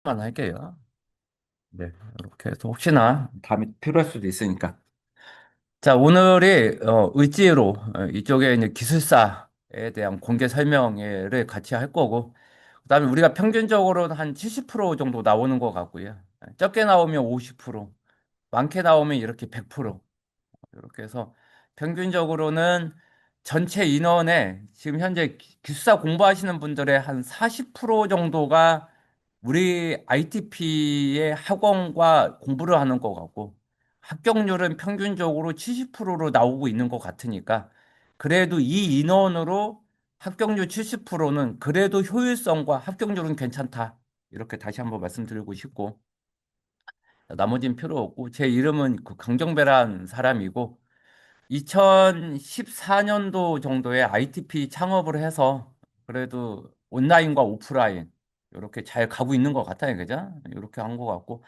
만 할게요. 네, 이렇게 해서 혹시나 다음에 필요할 수도 있으니까. 자, 오늘이 의지로 이쪽에 이제 기술사에 대한 공개 설명회를 같이 할 거고, 그다음에 우리가 평균적으로는 한 70% 정도 나오는 것 같고요. 적게 나오면 50%, 많게 나오면 이렇게 100%. 이렇게 해서 평균적으로는 전체 인원의 지금 현재 기숙사 공부하시는 분들의 한 40% 정도가 우리 ITP의 학원과 공부를 하는 것 같고 합격률은 평균적으로 70%로 나오고 있는 것 같으니까 그래도 이 인원으로 합격률 70%는 그래도 효율성과 합격률은 괜찮다. 이렇게 다시 한번 말씀드리고 싶고 나머지는 필요 없고 제 이름은 그 강정배란 사람이고 2014년도 정도에 ITP 창업을 해서 그래도 온라인과 오프라인 이렇게 잘 가고 있는 것 같아요. 그죠? 이렇게 한 것 같고.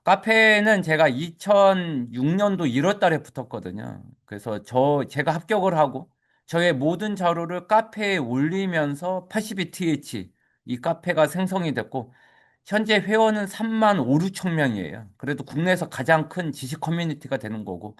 카페는 제가 2006년도 1월 달에 붙었거든요. 그래서 제가 합격을 하고 저의 모든 자료를 카페에 올리면서 82TH 이 카페가 생성이 됐고 현재 회원은 3만 5, 6천 명이에요. 그래도 국내에서 가장 큰 지식 커뮤니티가 되는 거고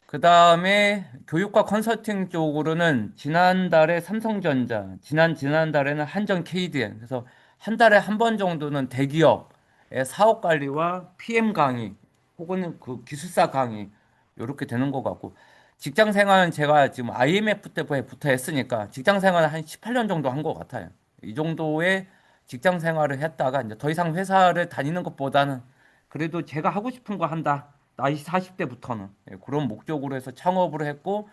그 다음에 교육과 컨설팅 쪽으로는 지난달에 삼성전자, 지난달에는 한전 KDN. 그래서 한 달에 한 번 정도는 대기업의 사업 관리와 PM 강의 혹은 그 기술사 강의 이렇게 되는 것 같고 직장 생활은 제가 지금 IMF 때부터 했으니까 직장 생활은 한 18년 정도 한 것 같아요. 이 정도의 직장 생활을 했다가 이제 더 이상 회사를 다니는 것보다는 그래도 제가 하고 싶은 거 한다. 나이 40대부터는 그런 목적으로 해서 창업을 했고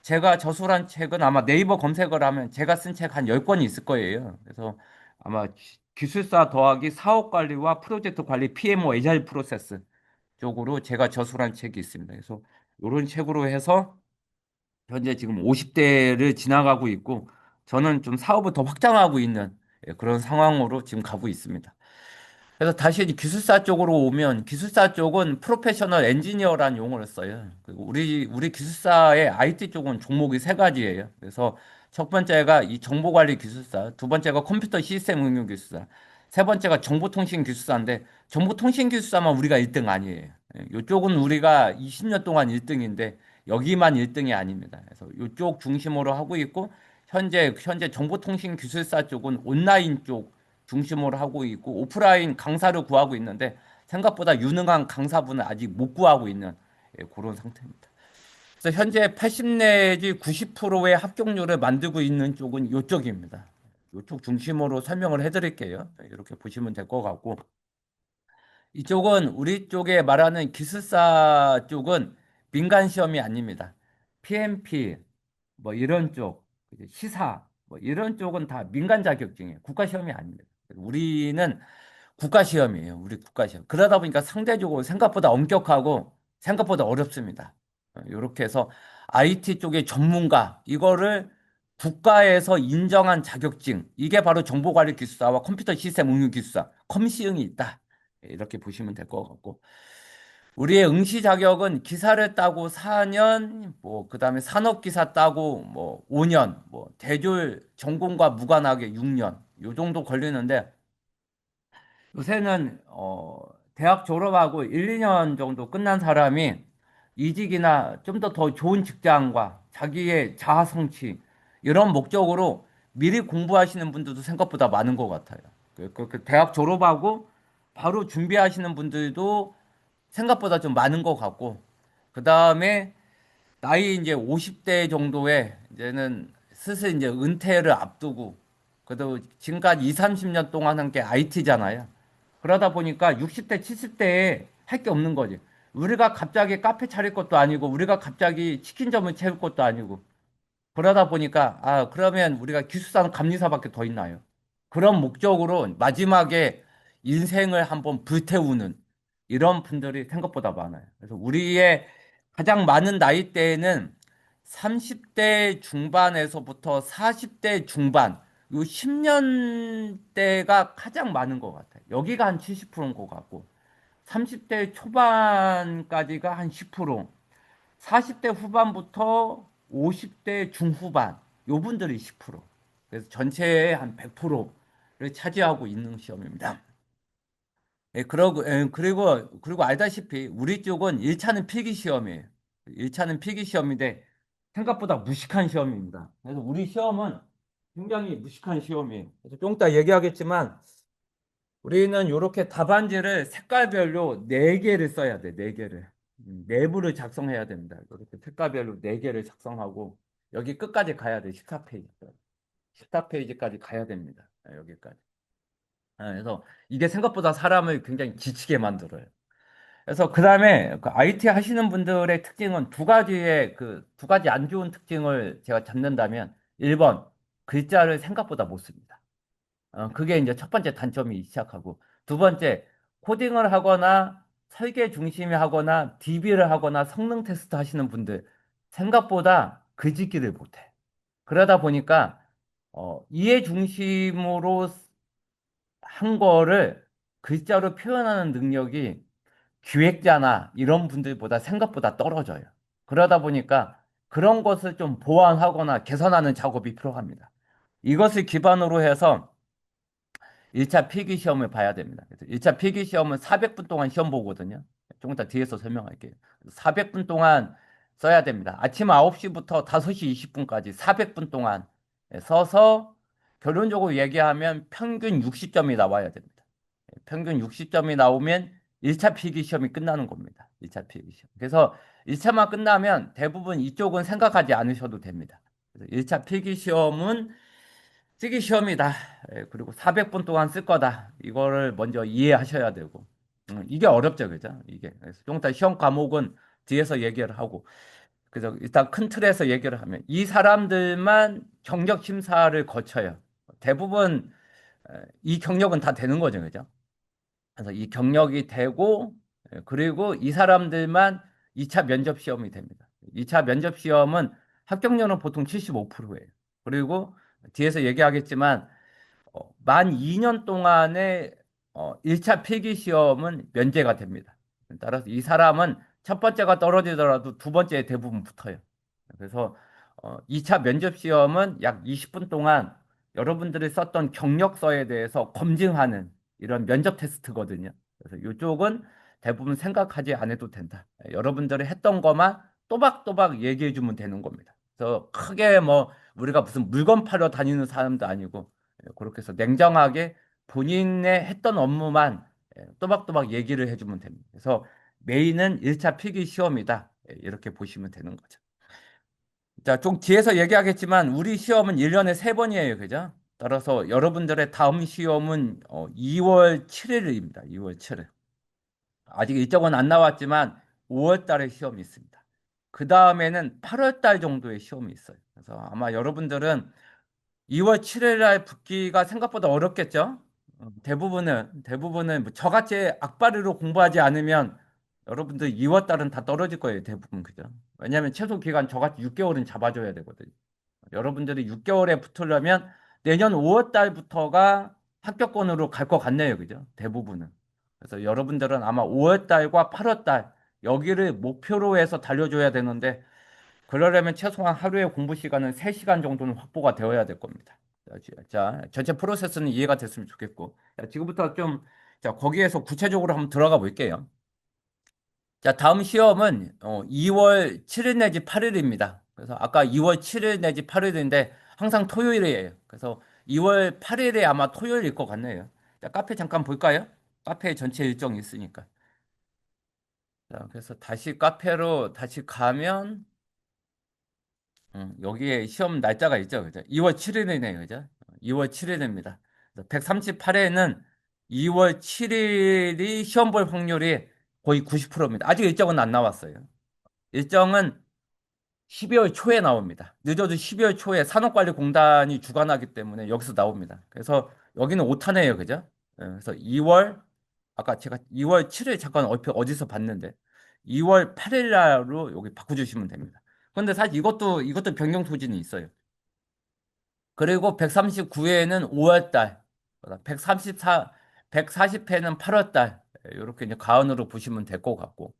제가 저술한 책은 아마 네이버 검색을 하면 제가 쓴 책 한 10권이 있을 거예요. 그래서 아마 기술사 더하기 사업 관리와 프로젝트 관리 PMO 에자일 프로세스 쪽으로 제가 저술한 책이 있습니다. 그래서 이런 책으로 해서 현재 지금 50대를 지나가고 있고 저는 좀 사업을 더 확장하고 있는 그런 상황으로 지금 가고 있습니다. 그래서 다시 이제 기술사 쪽으로 오면 기술사 쪽은 프로페셔널 엔지니어라는 용어를 써요. 그리고 우리 기술사의 IT 쪽은 종목이 세 가지예요. 그래서 첫 번째가 이 정보관리 기술사, 두 번째가 컴퓨터 시스템 응용 기술사, 세 번째가 정보통신 기술사인데 정보통신 기술사만 우리가 1등 아니에요. 이쪽은 우리가 20년 동안 1등인데 여기만 1등이 아닙니다. 그래서 이쪽 중심으로 하고 있고 현재 정보통신 기술사 쪽은 온라인 쪽 중심으로 하고 있고 오프라인 강사를 구하고 있는데 생각보다 유능한 강사분을 아직 못 구하고 있는 그런 상태입니다. 그래서 현재 80 내지 90%의 합격률을 만들고 있는 쪽은 이쪽입니다. 이쪽 중심으로 설명을 해드릴게요. 이렇게 보시면 될 것 같고 이쪽은 우리 쪽에 말하는 기술사 쪽은 민간 시험이 아닙니다. PMP 뭐 이런 쪽 시사 뭐 이런 쪽은 다 민간 자격증이에요. 국가 시험이 아닙니다. 우리는 국가 시험이에요. 우리 국가 시험. 그러다 보니까 상대적으로 생각보다 엄격하고 생각보다 어렵습니다. 이렇게 해서 IT 쪽의 전문가 이거를 국가에서 인정한 자격증 이게 바로 정보관리 기술사와 컴퓨터 시스템 응용 기술사 컴시응이 있다. 이렇게 보시면 될 것 같고 우리의 응시 자격은 기사를 따고 4년, 뭐 그다음에 산업기사 따고 뭐 5년, 뭐 대졸 전공과 무관하게 6년 요 정도 걸리는데 요새는 대학 졸업하고 1, 2년 정도 끝난 사람이 이직이나 좀 더 좋은 직장과 자기의 자아 성취 이런 목적으로 미리 공부하시는 분들도 생각보다 많은 것 같아요. 그 대학 졸업하고 바로 준비하시는 분들도 생각보다 좀 많은 것 같고 그 다음에 나이 이제 50대 정도에 이제는 슬슬 이제 은퇴를 앞두고 그래도 지금까지 2, 30년 동안 한 게 IT잖아요. 그러다 보니까 60대, 70대에 할 게 없는 거지. 우리가 갑자기 카페 차릴 것도 아니고 우리가 갑자기 치킨점을 채울 것도 아니고 그러다 보니까 아 그러면 우리가 기숙사는 감리사밖에 더 있나요? 그런 목적으로 마지막에 인생을 한번 불태우는 이런 분들이 생각보다 많아요. 그래서 우리의 가장 많은 나이대에는 30대 중반에서부터 40대 중반 요 10년대가 가장 많은 것 같아요. 여기가 한 70%인 것 같고 30대 초반까지가 한 10%, 40대 후반부터 50대 중후반 요 분들이 10%. 그래서 전체의 한 100%를 차지하고 있는 시험입니다. 예, 그리고 알다시피 우리 쪽은 1차는 필기 시험이에요. 1차는 필기 시험인데 생각보다 무식한 시험입니다. 그래서 우리 시험은 굉장히 무식한 시험이에요. 그래서 좀 이따 얘기하겠지만 우리는 이렇게 답안지를 색깔별로 네개를 써야 돼, 네개를 내부를 작성해야 됩니다. 이렇게 색깔별로 네개를 작성하고 여기 끝까지 가야 돼, 14페이지. 14페이지까지 가야 됩니다. 여기까지. 그래서 이게 생각보다 사람을 굉장히 지치게 만들어요. 그래서 그다음에 그 IT 하시는 분들의 특징은 두 가지 안 좋은 특징을 제가 잡는다면 1번 글자를 생각보다 못 씁니다. 그게 이제 첫 번째 단점이 시작하고 두 번째 코딩을 하거나 설계 중심이 하거나 DB를 하거나 성능 테스트 하시는 분들 생각보다 글짓기를 못해. 그러다 보니까 이해 중심으로 한 거를 글자로 표현하는 능력이 기획자나 이런 분들보다 생각보다 떨어져요. 그러다 보니까 그런 것을 좀 보완하거나 개선하는 작업이 필요합니다. 이것을 기반으로 해서 1차 필기 시험을 봐야 됩니다. 그래서 1차 필기 시험은 400분 동안 시험 보거든요. 조금 이따 뒤에서 설명할게요. 400분 동안 써야 됩니다. 아침 9시부터 5시 20분까지 400분 동안 써서 결론적으로 얘기하면 평균 60점이 나와야 됩니다. 평균 60점이 나오면 1차 필기 시험이 끝나는 겁니다. 1차 필기 시험. 그래서 1차만 끝나면 대부분 이쪽은 생각하지 않으셔도 됩니다. 그래서 1차 필기 시험은 쓰기 시험이다. 그리고 400분 동안 쓸 거다. 이거를 먼저 이해하셔야 되고. 이게 어렵죠, 그죠? 이게. 그래서 좀 이따 시험 과목은 뒤에서 얘기를 하고. 그래서 일단 큰 틀에서 얘기를 하면 이 사람들만 경력 심사를 거쳐요. 대부분 이 경력은 다 되는 거죠, 그죠? 그래서 이 경력이 되고 그리고 이 사람들만 2차 면접 시험이 됩니다. 2차 면접 시험은 합격률은 보통 75%예요. 그리고 뒤에서 얘기하겠지만 만 2년 동안의 1차 필기 시험은 면제가 됩니다. 따라서 이 사람은 첫 번째가 떨어지더라도 두 번째에 대부분 붙어요. 그래서 2차 면접 시험은 약 20분 동안 여러분들이 썼던 경력서에 대해서 검증하는 이런 면접 테스트거든요. 그래서 이쪽은 대부분 생각하지 않아도 된다. 여러분들이 했던 것만 또박또박 얘기해 주면 되는 겁니다. 그래서 크게 뭐 우리가 무슨 물건 팔러 다니는 사람도 아니고 그렇게 해서 냉정하게 본인의 했던 업무만 또박또박 얘기를 해주면 됩니다. 그래서 메인은 1차 필기 시험이다. 이렇게 보시면 되는 거죠. 자, 좀 뒤에서 얘기하겠지만 우리 시험은 1년에 3번이에요. 그죠? 따라서 여러분들의 다음 시험은 2월 7일입니다. 2월 7일. 아직 일정은 안 나왔지만 5월 달에 시험이 있습니다. 그 다음에는 8월 달 정도의 시험이 있어요. 그래서 아마 여러분들은 2월 7일 날 붙기가 생각보다 어렵겠죠? 대부분은 뭐 저같이 악바리로 공부하지 않으면 여러분들 2월 달은 다 떨어질 거예요. 대부분 그죠? 왜냐하면 최소 기간 저같이 6개월은 잡아줘야 되거든요. 여러분들이 6개월에 붙으려면 내년 5월 달부터가 합격권으로 갈 것 같네요. 그죠? 대부분은. 그래서 여러분들은 아마 5월 달과 8월 달 여기를 목표로 해서 달려줘야 되는데 그러려면 최소한 하루에 공부 시간은 3시간 정도는 확보가 되어야 될 겁니다. 자, 전체 프로세스는 이해가 됐으면 좋겠고. 자, 지금부터 좀, 자, 거기에서 구체적으로 한번 들어가 볼게요. 자, 다음 시험은 2월 7일 내지 8일입니다. 그래서 아까 2월 7일 내지 8일인데 항상 토요일이에요. 그래서 2월 8일에 아마 토요일일 것 같네요. 자, 카페 잠깐 볼까요? 카페 전체 일정이 있으니까. 자, 그래서 다시 카페로 다시 가면 여기에 시험 날짜가 있죠. 그죠? 2월 7일이네요. 그죠? 2월 7일입니다. 138회는 2월 7일이 시험 볼 확률이 거의 90%입니다. 아직 일정은 안 나왔어요. 일정은 12월 초에 나옵니다. 늦어도 12월 초에 산업관리공단이 주관하기 때문에 여기서 나옵니다. 그래서 여기는 오타네요. 그죠? 그래서 2월, 아까 제가 2월 7일 잠깐 얼핏 어디서 봤는데 2월 8일 날로 여기 바꿔주시면 됩니다. 근데 사실 이것도 변경 소진이 있어요. 그리고 139회는 5월 달, 140회는 8월 달, 이렇게 이제 가은으로 보시면 될 것 같고.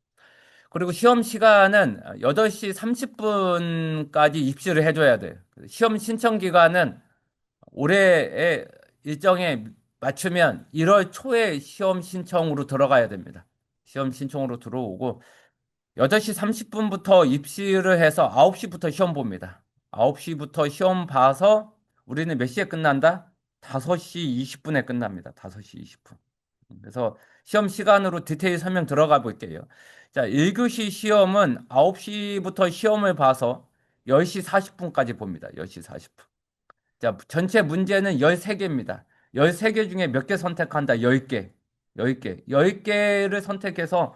그리고 시험 시간은 8시 30분까지 입시를 해줘야 돼요. 시험 신청 기간은 올해의 일정에 맞추면 1월 초에 시험 신청으로 들어가야 됩니다. 시험 신청으로 들어오고 8시 30분부터 입시를 해서 9시부터 시험 봅니다. 9시부터 시험 봐서 우리는 몇 시에 끝난다? 5시 20분에 끝납니다. 5시 20분. 그래서 시험 시간으로 디테일 설명 들어가 볼게요. 자, 1교시 시험은 9시부터 시험을 봐서 10시 40분까지 봅니다. 10시 40분. 자, 전체 문제는 13개입니다. 13개 중에 몇 개 선택한다? 10개. 10개. 10개를 선택해서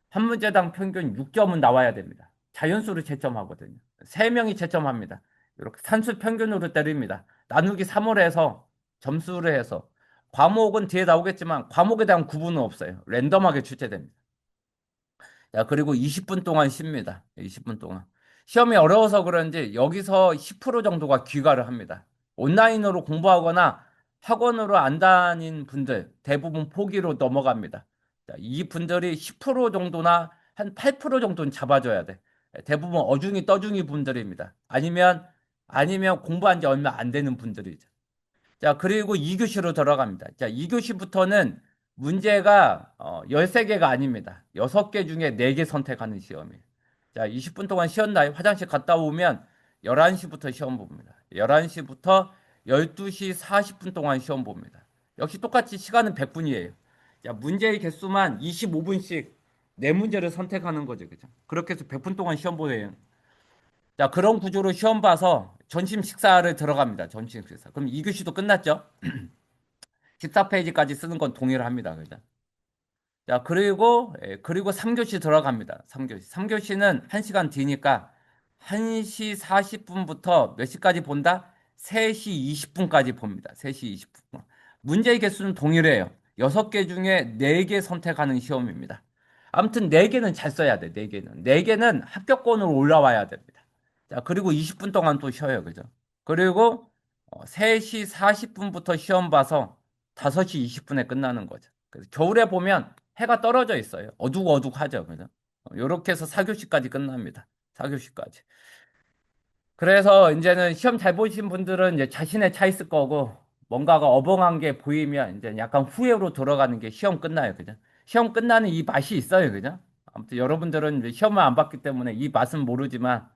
한 문제당 평균 6점은 나와야 됩니다. 자연수로 채점하거든요. 3명이 채점합니다. 이렇게 산수 평균으로 때립니다. 나누기 3을 해서 점수를 해서 과목은 뒤에 나오겠지만 과목에 대한 구분은 없어요. 랜덤하게 출제됩니다. 자, 그리고 20분 동안 쉽니다. 20분 동안. 시험이 어려워서 그런지 여기서 10% 정도가 귀가를 합니다. 온라인으로 공부하거나 학원으로 안 다닌 분들 대부분 포기로 넘어갑니다. 자, 이 분들이 10% 정도나 한 8% 정도는 잡아줘야 돼. 대부분 어중이 떠중이 분들입니다. 아니면 공부한 지 얼마 안 되는 분들이죠. 자, 그리고 2교시로 들어갑니다. 자, 2교시부터는 문제가 13개가 아닙니다. 6개 중에 4개 선택하는 시험이에요. 자, 20분 동안 쉬었나요? 화장실 갔다 오면 11시부터 시험 봅니다. 11시부터 12시 40분 동안 시험 봅니다. 역시 똑같이 시간은 100분이에요. 자, 문제의 개수만 25분씩 4문제를 선택하는 거죠. 그죠? 그렇게 해서 100분 동안 시험 보예요. 자, 그런 구조로 시험 봐서 점심 식사를 들어갑니다. 점심 식사. 그럼 2교시도 끝났죠? 14페이지까지 쓰는 건 동일합니다. 그죠? 자, 그리고 3교시 들어갑니다. 3교시. 3교시는 1시간 뒤니까 1시 40분부터 몇 시까지 본다? 3시 20분까지 봅니다. 3시 20분. 문제의 개수는 동일해요. 6개 중에 4개 선택하는 시험입니다. 아무튼 4개는 잘 써야 돼. 4개는. 4개는 합격권으로 올라와야 됩니다. 자, 그리고 20분 동안 또 쉬어요. 그죠? 그리고 3시 40분부터 시험 봐서 5시 20분에 끝나는 거죠. 그래서 겨울에 보면 해가 떨어져 있어요. 어둑어둑하죠. 그죠? 이렇게 해서 4교시까지 끝납니다. 4교시까지. 그래서 이제는 시험 잘 보신 분들은 이제 자신의 차 있을 거고 뭔가가 어벙한 게 보이면 이제 약간 후회로 돌아가는 게 시험 끝나요. 그죠? 시험 끝나는 이 맛이 있어요. 그죠? 아무튼 여러분들은 이제 시험을 안 봤기 때문에 이 맛은 모르지만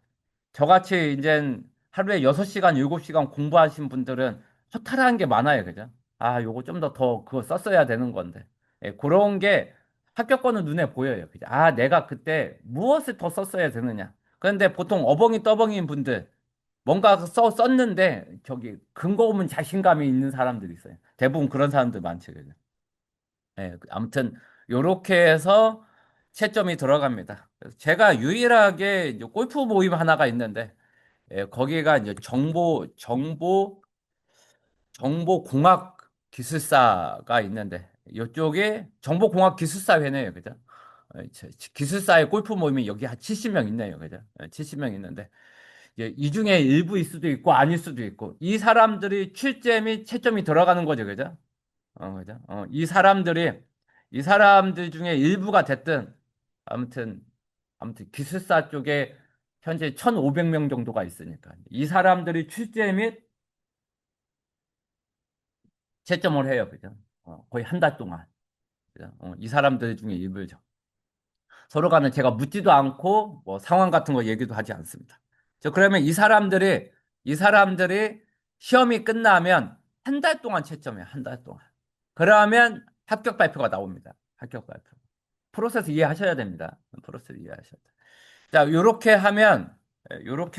저같이 이제 하루에 6시간, 7시간 공부하신 분들은 허탈한 게 많아요. 그죠? 아, 요거 좀 더 그거 썼어야 되는 건데. 예, 그런 게 합격권은 눈에 보여요. 그죠? 아, 내가 그때 무엇을 더 썼어야 되느냐. 그런데 보통 어벙이 떠벙인 분들 뭔가 썼는데 저기 근거 없는 자신감이 있는 사람들이 있어요. 대부분 그런 사람들 많죠. 그죠? 예, 아무튼 요렇게 해서 채점이 들어갑니다. 그래서 제가 유일하게 이제 골프 모임 하나가 있는데 예, 거기가 이제 정보공학 기술사가 있는데 이쪽에 정보공학 기술사회네요. 그죠? 기술사의 골프 모임이 여기 한 70명 있네요. 그죠? 70명 있는데 이 중에 일부일 수도 있고 아닐 수도 있고 이 사람들이 출제 및 채점이 들어가는 거죠. 그죠? 그죠? 이 사람들 중에 일부가 됐든 아무튼 기술사 쪽에 현재 1,500명 정도가 있으니까 이 사람들이 출제 및 채점을 해요. 그죠? 거의 한 달 동안. 그죠? 이 사람들 중에 일부죠. 서로 간에 제가 묻지도 않고 뭐 상황 같은 거 얘기도 하지 않습니다. 그러면 이 사람들이 시험이 끝나면 한 달 동안 채점해요. 한 달 동안. 그러면 합격 발표가 나옵니다. 합격 발표. 프로세스 이해하셔야 됩니다. 프로세스 이해하셔야 돼요. 자, 요렇게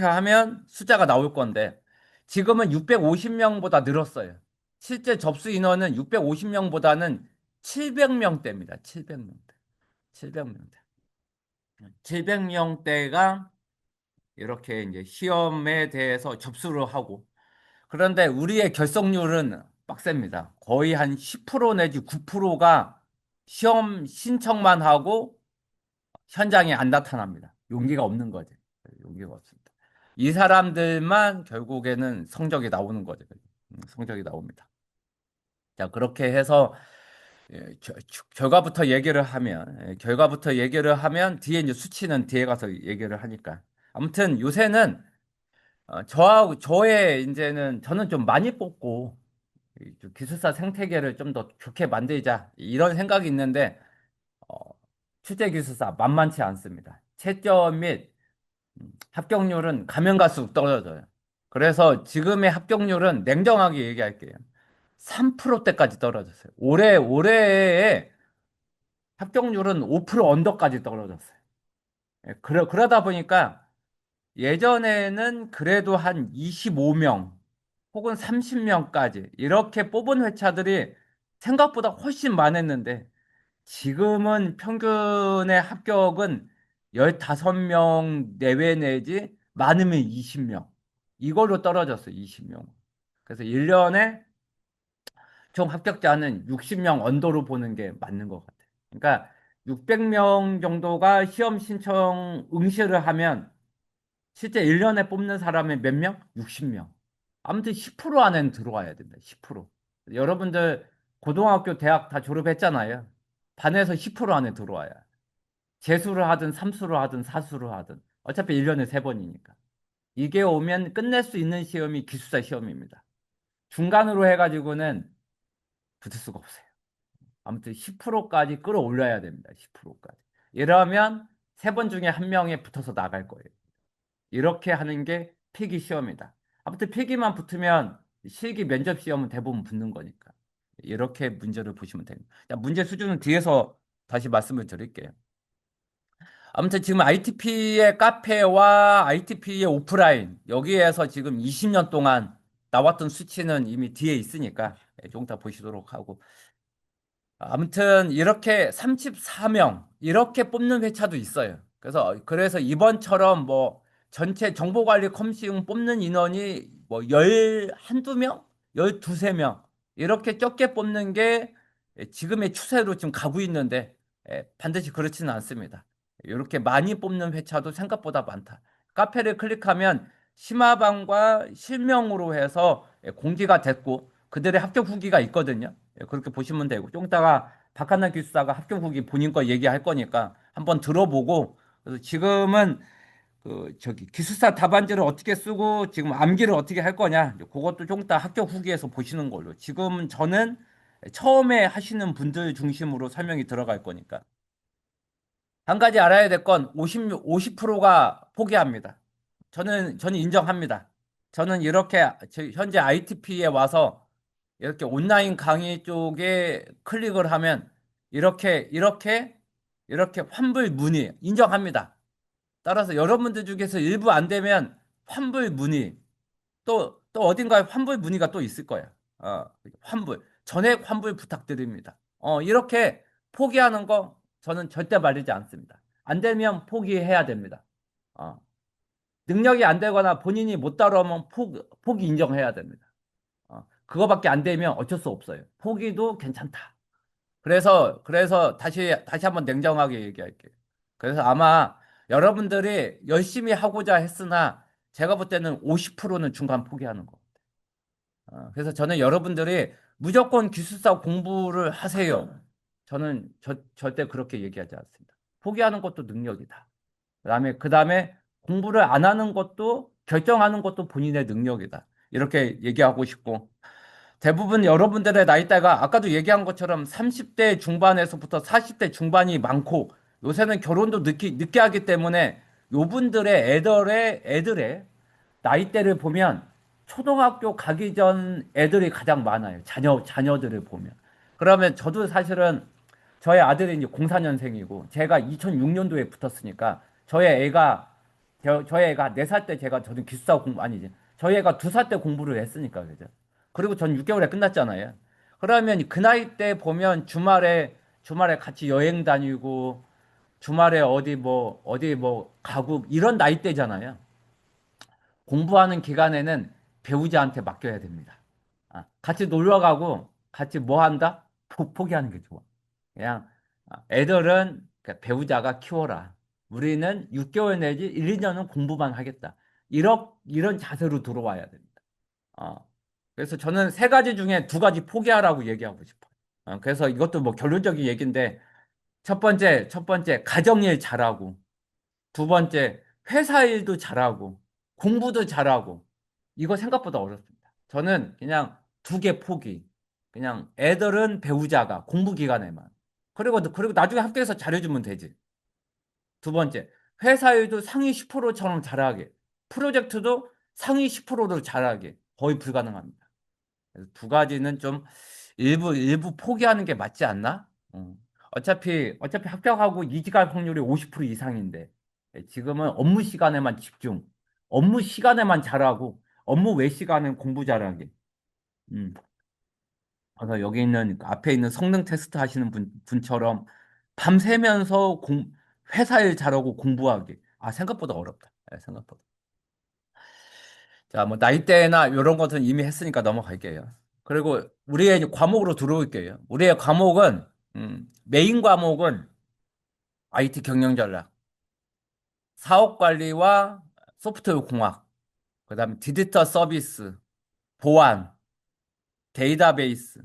하면 숫자가 나올 건데, 지금은 650명보다 늘었어요. 실제 접수 인원은 650명보다는 700명대입니다. 700명대. 700명대. 700명대가 이렇게 이제 시험에 대해서 접수를 하고, 그런데 우리의 결석률은 빡셉니다. 거의 한 10% 내지 9%가 시험 신청만 하고 현장에 안 나타납니다. 용기가 없는 거죠. 용기가 없습니다. 이 사람들만 결국에는 성적이 나오는 거죠. 성적이 나옵니다. 자, 그렇게 해서 결과부터 얘기를 하면 뒤에 이제 수치는 뒤에 가서 얘기를 하니까. 아무튼 요새는 저의 이제는 저는 좀 많이 뽑고 이 기숙사 생태계를 좀 더 좋게 만들자. 이런 생각이 있는데, 어, 출제 기숙사 만만치 않습니다. 채점 및 합격률은 가면 갈수록 떨어져요. 그래서 지금의 합격률은 냉정하게 얘기할게요. 3%대까지 떨어졌어요. 올해에 합격률은 5% 언더까지 떨어졌어요. 예, 그러다 보니까 예전에는 그래도 한 25명 혹은 30명까지 이렇게 뽑은 회차들이 생각보다 훨씬 많았는데 지금은 평균의 합격은 15명 내외 내지 많으면 20명. 이걸로 떨어졌어요, 20명. 그래서 1년에 총 합격자는 60명 언더로 보는 게 맞는 것 같아요. 그러니까 600명 정도가 시험 신청 응시를 하면 실제 1년에 뽑는 사람이 몇 명? 60명. 아무튼 10% 안에는 들어와야 된다. 10%. 여러분들 고등학교, 대학 다 졸업했잖아요. 반에서 10% 안에 들어와야. 재수를 하든 삼수를 하든 사수를 하든 어차피 1년에 3번이니까. 이게 오면 끝낼 수 있는 시험이 기숙사 시험입니다. 중간으로 해가지고는 붙을 수가 없어요. 아무튼 10%까지 끌어올려야 됩니다. 10%까지. 이러면 3번 중에 한 명에 붙어서 나갈 거예요. 이렇게 하는 게 필기 시험이다. 아무튼 필기만 붙으면 실기 면접 시험은 대부분 붙는 거니까. 이렇게 문제를 보시면 됩니다. 자, 문제 수준은 뒤에서 다시 말씀을 드릴게요. 아무튼 지금 ITP의 카페와 ITP의 오프라인 여기에서 지금 20년 동안 나왔던 수치는 이미 뒤에 있으니까 좀 이따 보시도록 하고 아무튼 이렇게 34명 이렇게 뽑는 회차도 있어요. 그래서 이번처럼 뭐 전체 정보관리 컴시움 뽑는 인원이 뭐 한두 명, 열두세 명 이렇게 적게 뽑는 게 지금의 추세로 지금 가고 있는데 반드시 그렇지는 않습니다. 이렇게 많이 뽑는 회차도 생각보다 많다. 카페를 클릭하면 심화반과 실명으로 해서 공지가 됐고 그들의 합격 후기가 있거든요. 그렇게 보시면 되고 좀 이따가 박한나 기수사가 합격 후기 본인 거 얘기할 거니까 한번 들어보고 그래서 지금은 그 저기 기숙사 답안지를 어떻게 쓰고 지금 암기를 어떻게 할 거냐 그것도 좀 이따 합격 후기에서 보시는 걸로 지금 저는 처음에 하시는 분들 중심으로 설명이 들어갈 거니까 한 가지 알아야 될 건 50%가 포기합니다. 저는 인정합니다. 저는 이렇게 현재 ITP에 와서 이렇게 온라인 강의 쪽에 클릭을 하면 이렇게 환불 문의 인정합니다. 따라서 여러분들 중에서 일부 안 되면 환불 문의 또 어딘가에 환불 문의가 또 있을 거야. 환불 전액 환불 부탁드립니다. 이렇게 포기하는 거 저는 절대 말리지 않습니다. 안 되면 포기해야 됩니다. 어, 능력이 안 되거나 본인이 못 따라오면 포기 인정해야 됩니다. 그거밖에 안 되면 어쩔 수 없어요. 포기도 괜찮다. 그래서 다시 한번 냉정하게 얘기할게요. 그래서 아마 여러분들이 열심히 하고자 했으나 제가 볼 때는 50%는 중간 포기하는 거. 그래서 저는 여러분들이 무조건 기술사 공부를 하세요. 저는 절대 그렇게 얘기하지 않습니다. 포기하는 것도 능력이다. 그다음에 공부를 안 하는 것도 결정하는 것도 본인의 능력이다. 이렇게 얘기하고 싶고 대부분 여러분들의 나이대가 아까도 얘기한 것처럼 30대 중반에서부터 40대 중반이 많고 요새는 결혼도 늦게 하기 때문에 요분들의 애들의 나이대를 보면 초등학교 가기 전 애들이 가장 많아요. 자녀들을 보면. 그러면 저도 사실은 저의 아들이 이제 04년생이고 제가 2006년도에 붙었으니까 저희 애가 4살 때 저는 기숙사 공부 아니지. 저희 애가 2살 때 공부를 했으니까 그죠. 그리고 전 6개월에 끝났잖아요. 그러면 그 나이 때 보면 주말에 같이 여행 다니고 주말에 어디 뭐 가고 이런 나이 때잖아요. 공부하는 기간에는 배우자한테 맡겨야 됩니다. 같이 놀러 가고 같이 뭐 한다? 포기하는 게 좋아. 그냥 애들은 그 배우자가 키워라. 우리는 6개월 내지 1, 2년은 공부만 하겠다. 이런 자세로 들어와야 됩니다. 어, 그래서 저는 3가지 중에 2가지 포기하라고 얘기하고 싶어요. 그래서 이것도 뭐 결론적인 얘기인데 첫 번째 가정일 잘하고 두 번째, 회사 일도 잘하고, 공부도 잘하고, 이거 생각보다 어렵습니다. 저는 그냥 두 개 포기. 그냥 애들은 배우자가 공부 기간에만. 그리고 나중에 학교에서 잘해주면 되지. 두 번째, 회사 일도 상위 10%처럼 잘하게. 프로젝트도 상위 10%로 잘하게. 거의 불가능합니다. 그래서 두 가지는 좀 일부 포기하는 게 맞지 않나? 어차피 합격하고 이직할 확률이 50% 이상인데, 지금은 업무 시간에만 집중, 업무 시간에만 잘하고, 업무 외 시간엔 공부 잘하게. 음. 그래서 여기 있는, 앞에 있는 성능 테스트 하시는 분처럼 밤새면서 회사 일 잘하고 공부하기. 아, 생각보다 어렵다. 생각보다. 자, 뭐, 나이대나 이런 것은 이미 했으니까 넘어갈게요. 그리고 우리의 이제 과목으로 들어올게요. 우리의 과목은, 메인 과목은 IT 경영 전략, 사업 관리와 소프트웨어 공학, 그 다음에 디지털 서비스, 보안, 데이터베이스,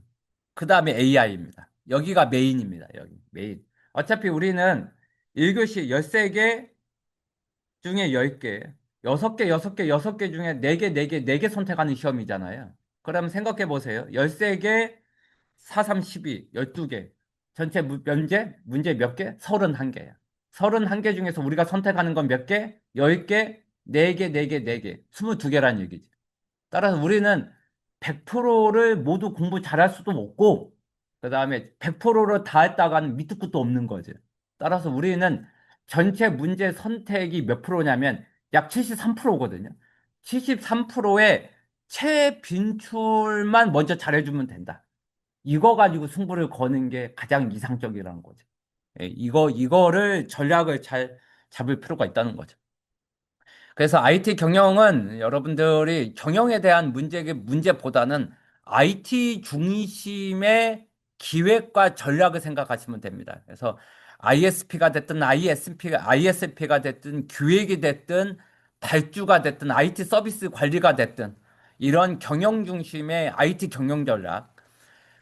그 다음에 AI입니다. 여기가 메인입니다. 여기, 메인. 어차피 우리는 1교시 13개 중에 10개, 6개, 6개, 6개 중에 4개, 4개, 4개 선택하는 시험이잖아요. 그럼 생각해 보세요. 13개, 4, 3, 12, 12개. 전체 문제 몇 개? 31개야. 31개 중에서 우리가 선택하는 건 몇 개? 10개, 4개, 4개, 4개. 22개란 얘기지. 따라서 우리는 100%를 모두 공부 잘할 수도 없고, 그 다음에 100%를 다 했다가는 밑도 끝도 없는 거지. 따라서 우리는 전체 문제 선택이 몇 프로냐면 약 73%거든요. 73%의 최빈출만 먼저 잘해주면 된다. 이거 가지고 승부를 거는 게 가장 이상적이라는 거죠. 이거를 전략을 잘 잡을 필요가 있다는 거죠. 그래서 IT 경영은 여러분들이 경영에 대한 문제보다는 IT 중심의 기획과 전략을 생각하시면 됩니다. 그래서 ISP가 됐든 ISP가 됐든 기획이 됐든 발주가 됐든 IT 서비스 관리가 됐든 이런 경영 중심의 IT 경영 전략.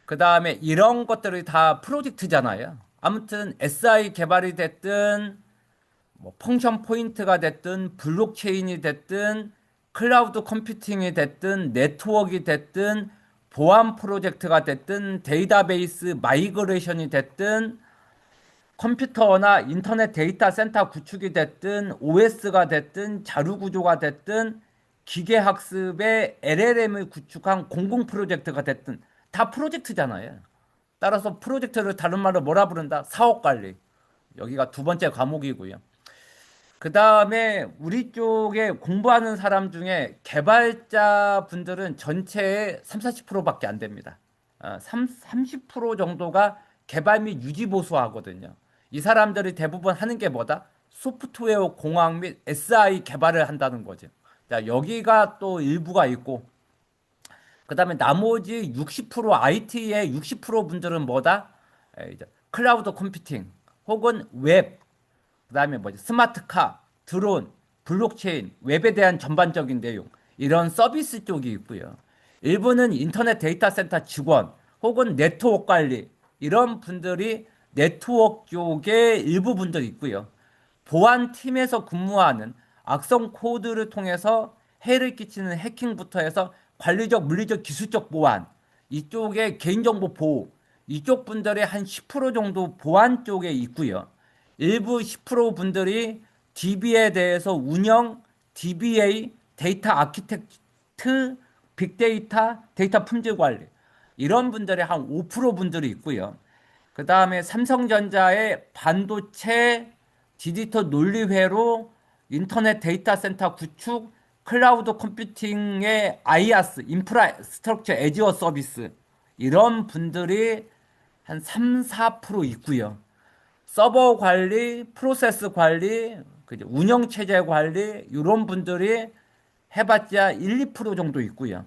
그 다음에 이런 것들이 다 프로젝트잖아요. 아무튼 SI 개발이 됐든 뭐 펑션 포인트가 됐든 블록체인이 됐든 클라우드 컴퓨팅이 됐든 네트워크가 됐든 보안 프로젝트가 됐든 데이터베이스 마이그레이션이 됐든 컴퓨터나 인터넷 데이터 센터 구축이 됐든 OS가 됐든 자료 구조가 됐든 기계 학습의 LLM을 구축한 공공 프로젝트가 됐든 다 프로젝트잖아요. 따라서 프로젝트를 다른 말로 뭐라 부른다? 사업 관리. 여기가 두 번째 과목이고요. 그 다음에 우리 쪽에 공부하는 사람 중에 개발자 분들은 전체의 3, 40%밖에 안 됩니다. 30% 정도가 개발 및 유지 보수하거든요. 이 사람들이 대부분 하는 게 뭐다? 소프트웨어 공학 및 SI 개발을 한다는 거죠. 자, 여기가 또 일부가 있고, 그 다음에 나머지 60% IT의 60% 분들은 뭐다? 이제 클라우드 컴퓨팅 혹은 웹, 그다음에 뭐지? 스마트카, 드론, 블록체인, 웹에 대한 전반적인 내용 이런 서비스 쪽이 있고요. 일부는 인터넷 데이터 센터 직원 혹은 네트워크 관리 이런 분들이 네트워크 쪽에 일부 분들이 있고요. 보안팀에서 근무하는 악성 코드를 통해서 해를 끼치는 해킹부터 해서 관리적, 물리적, 기술적 보안 이쪽에 개인정보 보호 이쪽 분들의 한 10% 정도 보안 쪽에 있고요. 일부 10% 분들이 DB에 대해서 운영, DBA, 데이터 아키텍트, 빅데이터, 데이터 품질 관리 이런 분들이 한 5% 분들이 있고요. 그 다음에 삼성전자의 반도체 디지털 논리회로 인터넷 데이터 센터 구축, 클라우드 컴퓨팅의 IaaS, 인프라스트럭처 애지어 서비스 이런 분들이 한 3, 4% 있고요. 서버 관리, 프로세스 관리, 운영 체제 관리 이런 분들이 해봤자 1, 2% 정도 있고요.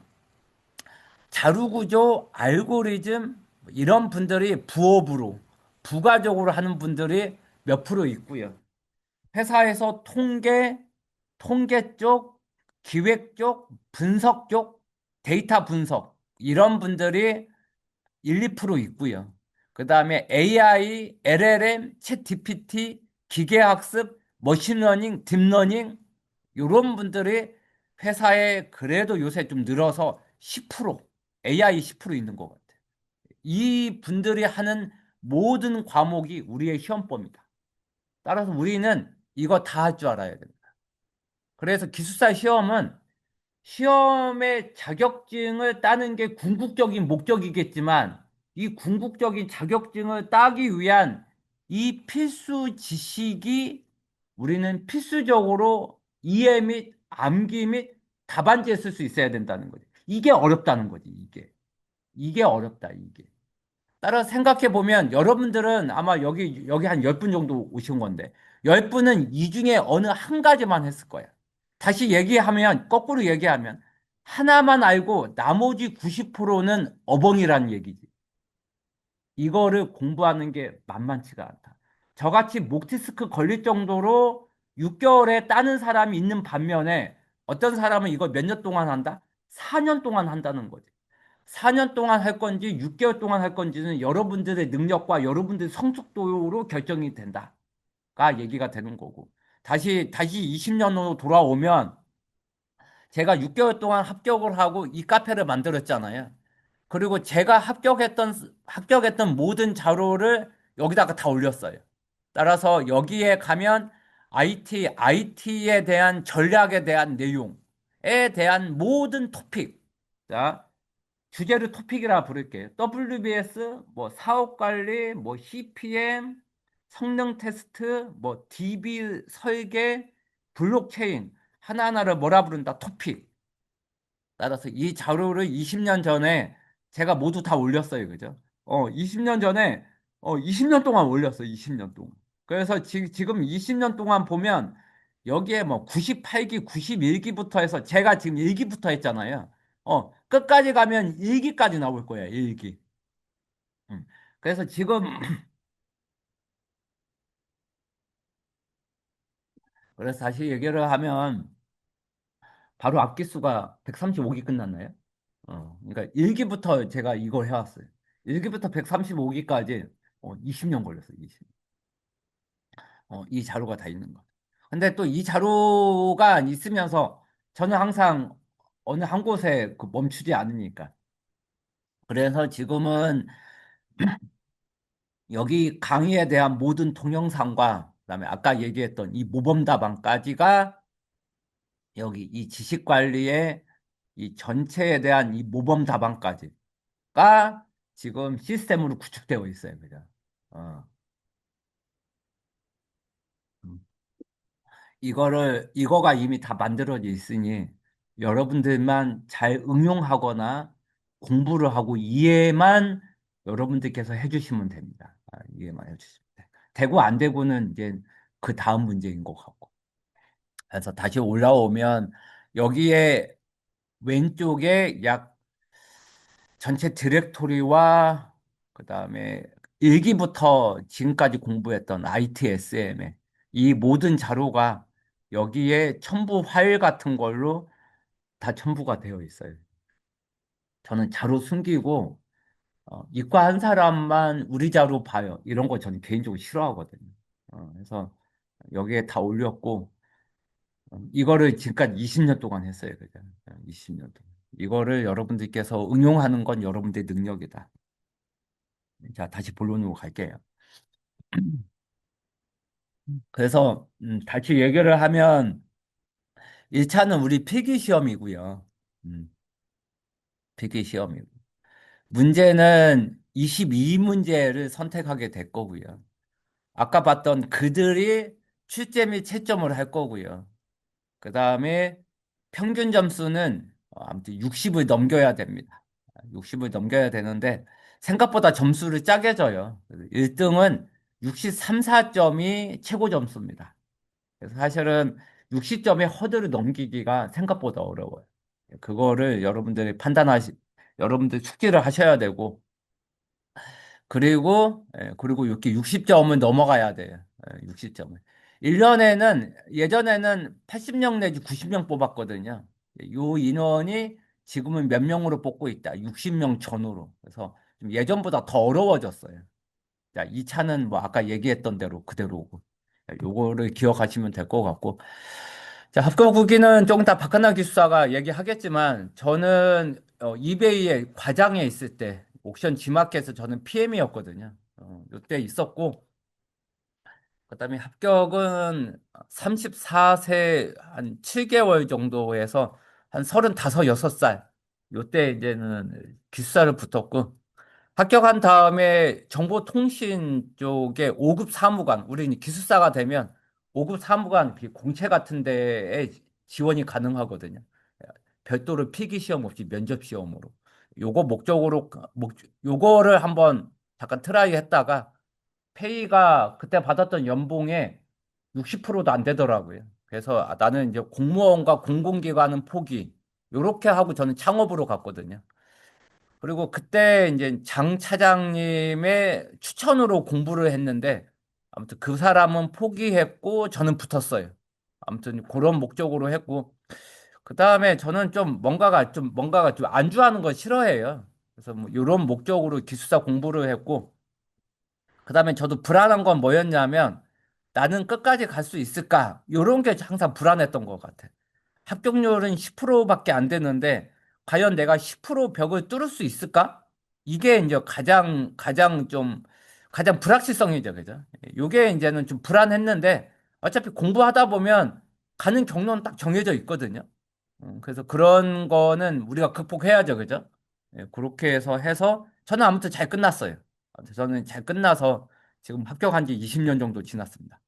자료 구조, 알고리즘 이런 분들이 부업으로 부가적으로 하는 분들이 몇 프로 있고요. 회사에서 통계 쪽, 기획 쪽, 분석 쪽, 데이터 분석 이런 분들이 1, 2% 있고요. 그 다음에 AI, LLM, 챗 GPT, 기계학습, 머신러닝, 딥러닝 이런 분들이 회사에 그래도 요새 좀 늘어서 10%. AI 10% 있는 것 같아. 이 분들이 하는 모든 과목이 우리의 시험범위다. 따라서 우리는 이거 다 할 줄 알아야 됩니다. 그래서 기숙사 시험은 시험의 자격증을 따는 게 궁극적인 목적이겠지만 이 궁극적인 자격증을 따기 위한 이 필수 지식이 우리는 필수적으로 이해 및 암기 및 답안지에 쓸 수 있어야 된다는 거지. 이게 어렵다는 거지, 이게. 이게 어렵다, 이게. 따라 생각해 보면 여러분들은 아마 여기 한 10분 정도 오신 건데 10분은 이 중에 어느 한 가지만 했을 거야. 다시 얘기하면 거꾸로 얘기하면 하나만 알고 나머지 90%는 어벙이라는 얘기지. 이거를 공부하는 게 만만치가 않다. 저같이 목디스크 걸릴 정도로 6개월에 따는 사람이 있는 반면에 어떤 사람은 이거 몇 년 동안 한다? 4년 동안 한다는 거지. 4년 동안 할 건지 6개월 동안 할 건지는 여러분들의 능력과 여러분들의 성숙도로 결정이 된다가 얘기가 되는 거고. 다시 20년으로 돌아오면 제가 6개월 동안 합격을 하고 이 카페를 만들었잖아요. 그리고 제가 합격했던 모든 자료를 여기다가 다 올렸어요. 따라서 여기에 가면 IT에 대한 전략에 대한 내용에 대한 모든 토픽. 자, 주제를 토픽이라 부를게요. WBS, 뭐 사업 관리, 뭐 CPM, 성능 테스트, 뭐 DB 설계, 블록체인 하나하나를 뭐라 부른다? 토픽. 따라서 이 자료를 20년 전에 제가 모두 다 올렸어요. 그죠? 20년 전에 20년 동안 올렸어요. 20년 동안. 그래서 지금 20년 동안 보면 여기에 뭐 98기, 91기부터 해서 제가 지금 1기부터 했잖아요. 끝까지 가면 1기까지 나올 거예요. 1기. 그래서 지금 그래서 다시 얘기를 하면 바로 앞기수가 135기 끝났나요? 그러니까 1기부터 제가 이걸 해왔어요. 1기부터 135기까지 20년 걸렸어요. 20. 이 자료가 다 있는 거. 근데 또 이 자료가 있으면서 저는 항상 어느 한 곳에 멈추지 않으니까. 그래서 지금은 여기 강의에 대한 모든 동영상과 그다음에 아까 얘기했던 이 모범답안까지가 여기 이 지식관리의 이 전체에 대한 이 모범답안까지가 지금 시스템으로 구축되어 있어요. 그죠? 어. 음. 이거가 이미 다 만들어져 있으니 여러분들만 잘 응용하거나 공부를 하고 이해만 여러분들께서 해주시면 됩니다. 이해만 해주시면 돼. 되고 안 되고는 이제 그 다음 문제인 것 같고. 그래서 다시 올라오면 여기에 왼쪽에 약 전체 디렉토리와 그다음에 일기부터 지금까지 공부했던 ITSM의 이 모든 자료가 여기에 첨부 파일 같은 걸로 다 첨부가 되어 있어요. 저는 자료 숨기고 이과 한 사람만 우리 자료 봐요. 이런 거 저는 개인적으로 싫어하거든요. 그래서 여기에 다 올렸고 이거를 지금까지 20년 동안 했어요. 그죠? 20년 동안. 이거를 여러분들께서 응용하는 건 여러분들의 능력이다. 자, 다시 본론으로 갈게요. 그래서 다시 얘기를 하면 1차는 우리 필기 시험이고요. 음, 필기 시험이고. 문제는 22문제를 선택하게 될 거고요. 아까 봤던 그들이 출제 및 채점을 할 거고요. 그 다음에 평균 점수는 아무튼 60을 넘겨야 됩니다. 60을 넘겨야 되는데 생각보다 점수를 짜게 줘요. 1등은 63, 4점이 최고 점수입니다. 그래서 사실은 60점의 허들을 넘기기가 생각보다 어려워요. 그거를 여러분들 숙지를 하셔야 되고, 그리고 이렇게 60점을 넘어가야 돼요. 60점을. 1년에는, 예전에는 80명 내지 90명 뽑았거든요. 요 인원이 지금은 몇 명으로 뽑고 있다. 60명 전후로. 그래서 좀 예전보다 더 어려워졌어요. 자, 2차는 뭐 아까 얘기했던 대로 그대로고. 요거를 기억하시면 될 것 같고. 자, 합격 후기는 조금 다 박한나 기숙사가 얘기하겠지만, 저는 이베이의 과장에 있을 때, 옥션 G마켓에서 저는 PM이었거든요. 이때 있었고, 그다음에 합격은 34세 한 7개월 정도에서 한 35, 6살. 요때 이제는 기숙사를 붙었고, 합격한 다음에 정보통신 쪽에 5급 사무관, 우리 기숙사가 되면 5급 사무관 공채 같은 데에 지원이 가능하거든요. 별도로 필기 시험 없이 면접 시험으로. 요거 목적으로, 요거를 한번 잠깐 트라이 했다가 페이가 그때 받았던 연봉의 60%도 안 되더라고요. 그래서 나는 이제 공무원과 공공기관은 포기. 요렇게 하고 저는 창업으로 갔거든요. 그리고 그때 이제 장 차장님의 추천으로 공부를 했는데 아무튼 그 사람은 포기했고 저는 붙었어요. 아무튼 그런 목적으로 했고 그다음에 저는 좀 뭔가가 좀 안주하는 거 싫어해요. 그래서 뭐 이런 목적으로 기숙사 공부를 했고 그다음에 저도 불안한 건 뭐였냐면 나는 끝까지 갈 수 있을까? 이런 게 항상 불안했던 것 같아. 합격률은 10%밖에 안 되는데 과연 내가 10% 벽을 뚫을 수 있을까? 이게 이제 가장 불확실성이죠, 그죠? 요게 이제는 좀 불안했는데 어차피 공부하다 보면 가는 경로는 딱 정해져 있거든요. 그래서 그런 거는 우리가 극복해야죠, 그죠? 예, 그렇게 해서 저는 아무튼 잘 끝났어요. 아무튼 저는 잘 끝나서 지금 합격한 지 20년 정도 지났습니다.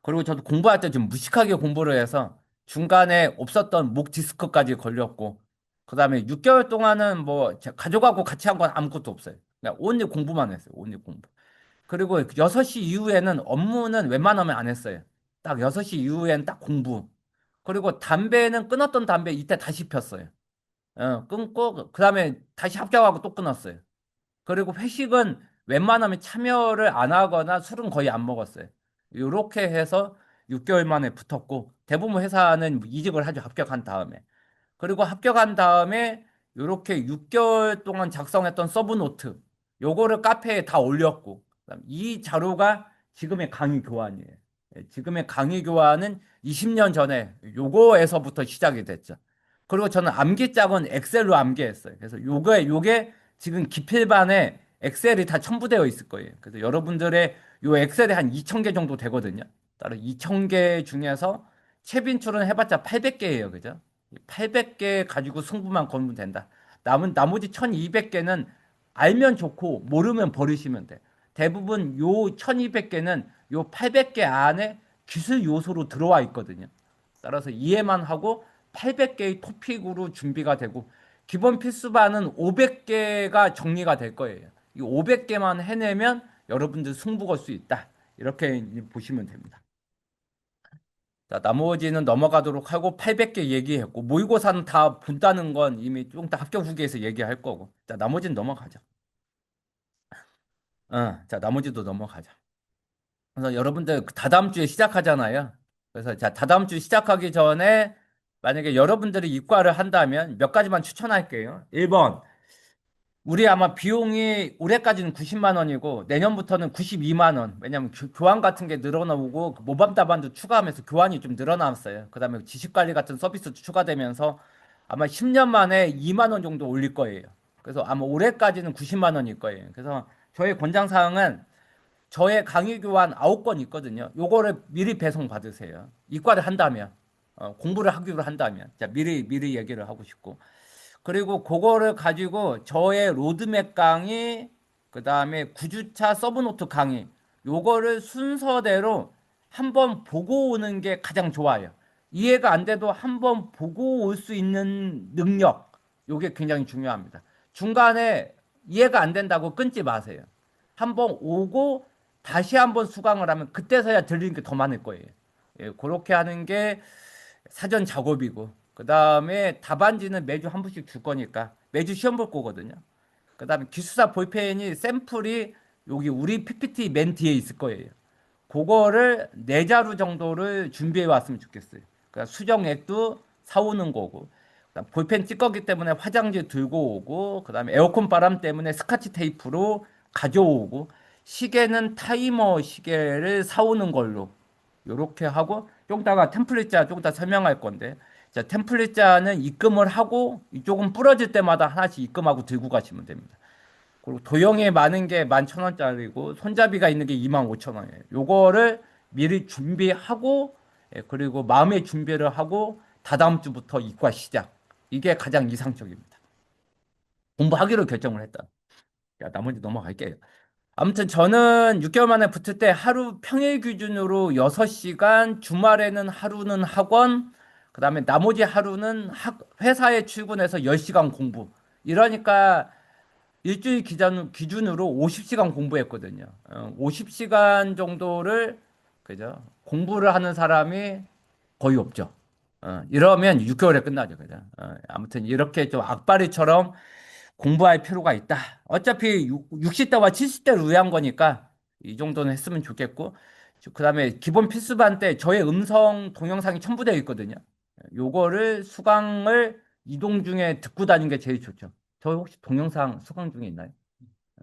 그리고 저도 공부할 때 좀 무식하게 공부를 해서 중간에 없었던 목 디스크까지 걸렸고, 그 다음에 6개월 동안은 뭐 가족하고 같이 한 건 아무것도 없어요. 그냥 온리 공부만 했어요. 온리 공부. 그리고 6시 이후에는 업무는 웬만하면 안 했어요. 딱 6시 이후에는 딱 공부. 그리고 담배는 끊었던 담배 이때 다시 폈어요. 끊고, 그 다음에 다시 합격하고 또 끊었어요. 그리고 회식은 웬만하면 참여를 안 하거나 술은 거의 안 먹었어요. 이렇게 해서 6개월 만에 붙었고 대부분 회사는 이직을 하죠. 합격한 다음에. 그리고 합격한 다음에 이렇게 6개월 동안 작성했던 서브 노트 요거를 카페에 다 올렸고 그다음 이 자료가 지금의 강의 교환이에요. 예, 지금의 강의 교환은 20년 전에 요거에서부터 시작이 됐죠. 그리고 저는 암기짝은 엑셀로 암기했어요. 그래서 요게 지금 기필반에 엑셀이 다 첨부되어 있을 거예요. 그래서 여러분들의 요 엑셀이 한 2,000개 정도 되거든요. 따로 2,000개 중에서 채빈출은 해봤자 800개예요. 그죠? 800개 가지고 승부만 걸면 된다. 나머지 1200개는 알면 좋고 모르면 버리시면 돼. 대부분 요 1200개는 요 800개 안에 기술 요소로 들어와 있거든요. 따라서 이해만 하고 800개의 토픽으로 준비가 되고 기본 필수반은 500개가 정리가 될 거예요. 이 500개만 해내면 여러분들 승부 걸 수 있다. 이렇게 보시면 됩니다. 자, 나머지는 넘어가도록 하고 800개 얘기했고 모의고사는 다 본다는 건 이미 좀 더 합격 후기에서 얘기할 거고. 자, 나머지는 넘어가죠. 자, 나머지도 넘어가자. 그래서 여러분들 다다음 주에 시작하잖아요. 그래서 자, 다다음 주 시작하기 전에 만약에 여러분들이 이과를 한다면 몇 가지만 추천할게요. 1번, 우리 아마 비용이 올해까지는 90만 원이고 내년부터는 92만 원. 왜냐면 교환 같은 게 늘어나고 그 모범 답안도 추가하면서 교환이 좀 늘어났어요. 그다음에 지식관리 같은 서비스도 추가되면서 아마 10년 만에 2만 원 정도 올릴 거예요. 그래서 아마 올해까지는 90만 원일 거예요. 그래서 저의 권장 사항은 저의 강의 교환 9건 있거든요. 요거를 미리 배송 받으세요. 이과를 한다면 공부를 하기로 한다면 자 미리 얘기를 하고 싶고 그리고 그거를 가지고 저의 로드맵 강의, 그 다음에 9주차 서브노트 강의, 요거를 순서대로 한번 보고 오는 게 가장 좋아요. 이해가 안 돼도 한번 보고 올 수 있는 능력, 요게 굉장히 중요합니다. 중간에 이해가 안 된다고 끊지 마세요. 한번 오고 다시 한번 수강을 하면 그때서야 들리는 게 더 많을 거예요. 예, 그렇게 하는 게 사전 작업이고 그 다음에 답안지는 매주 한 번씩 줄 거니까 매주 시험 볼 거거든요. 그 다음에 기숙사 볼펜이 샘플이 여기 우리 PPT 맨 뒤에 있을 거예요. 그거를 네 자루 정도를 준비해 왔으면 좋겠어요. 그러니까 수정액도 사오는 거고 그다음 볼펜 찌꺼기 때문에 화장지 들고 오고 그다음에 에어컨 바람 때문에 스카치 테이프로 가져오고 시계는 타이머 시계를 사오는 걸로 요렇게 하고 좀 이따가 템플릿자 좀 이따 설명할 건데 자, 템플릿자는 입금을 하고 이쪽은 부러질 때마다 하나씩 입금하고 들고 가시면 됩니다. 그리고 도형이 많은 게 11,000원짜리고 손잡이가 있는 게 25,000원이에요. 요거를 미리 준비하고 예, 그리고 마음의 준비를 하고 다다음 주부터 입과 시작. 이게 가장 이상적입니다. 공부하기로 결정을 했다. 야, 나머지 넘어갈게요. 아무튼 저는 6개월 만에 붙을 때 하루 평일 기준으로 6시간, 주말에는 하루는 학원, 그다음에 나머지 하루는 회사에 출근해서 10시간 공부. 이러니까 일주일 기준으로 50시간 공부했거든요. 50시간 정도를 그죠? 공부를 하는 사람이 거의 없죠. 이러면 6개월에 끝나죠. 그죠? 아무튼 이렇게 좀 악바리처럼 공부할 필요가 있다. 어차피 60대와 70대를 위한 거니까 이 정도는 했으면 좋겠고, 그다음에 기본 필수반 때 저의 음성 동영상이 첨부되어 있거든요. 요거를 수강을 이동 중에 듣고 다니는 게 제일 좋죠. 저 혹시 동영상 수강 중에 있나요?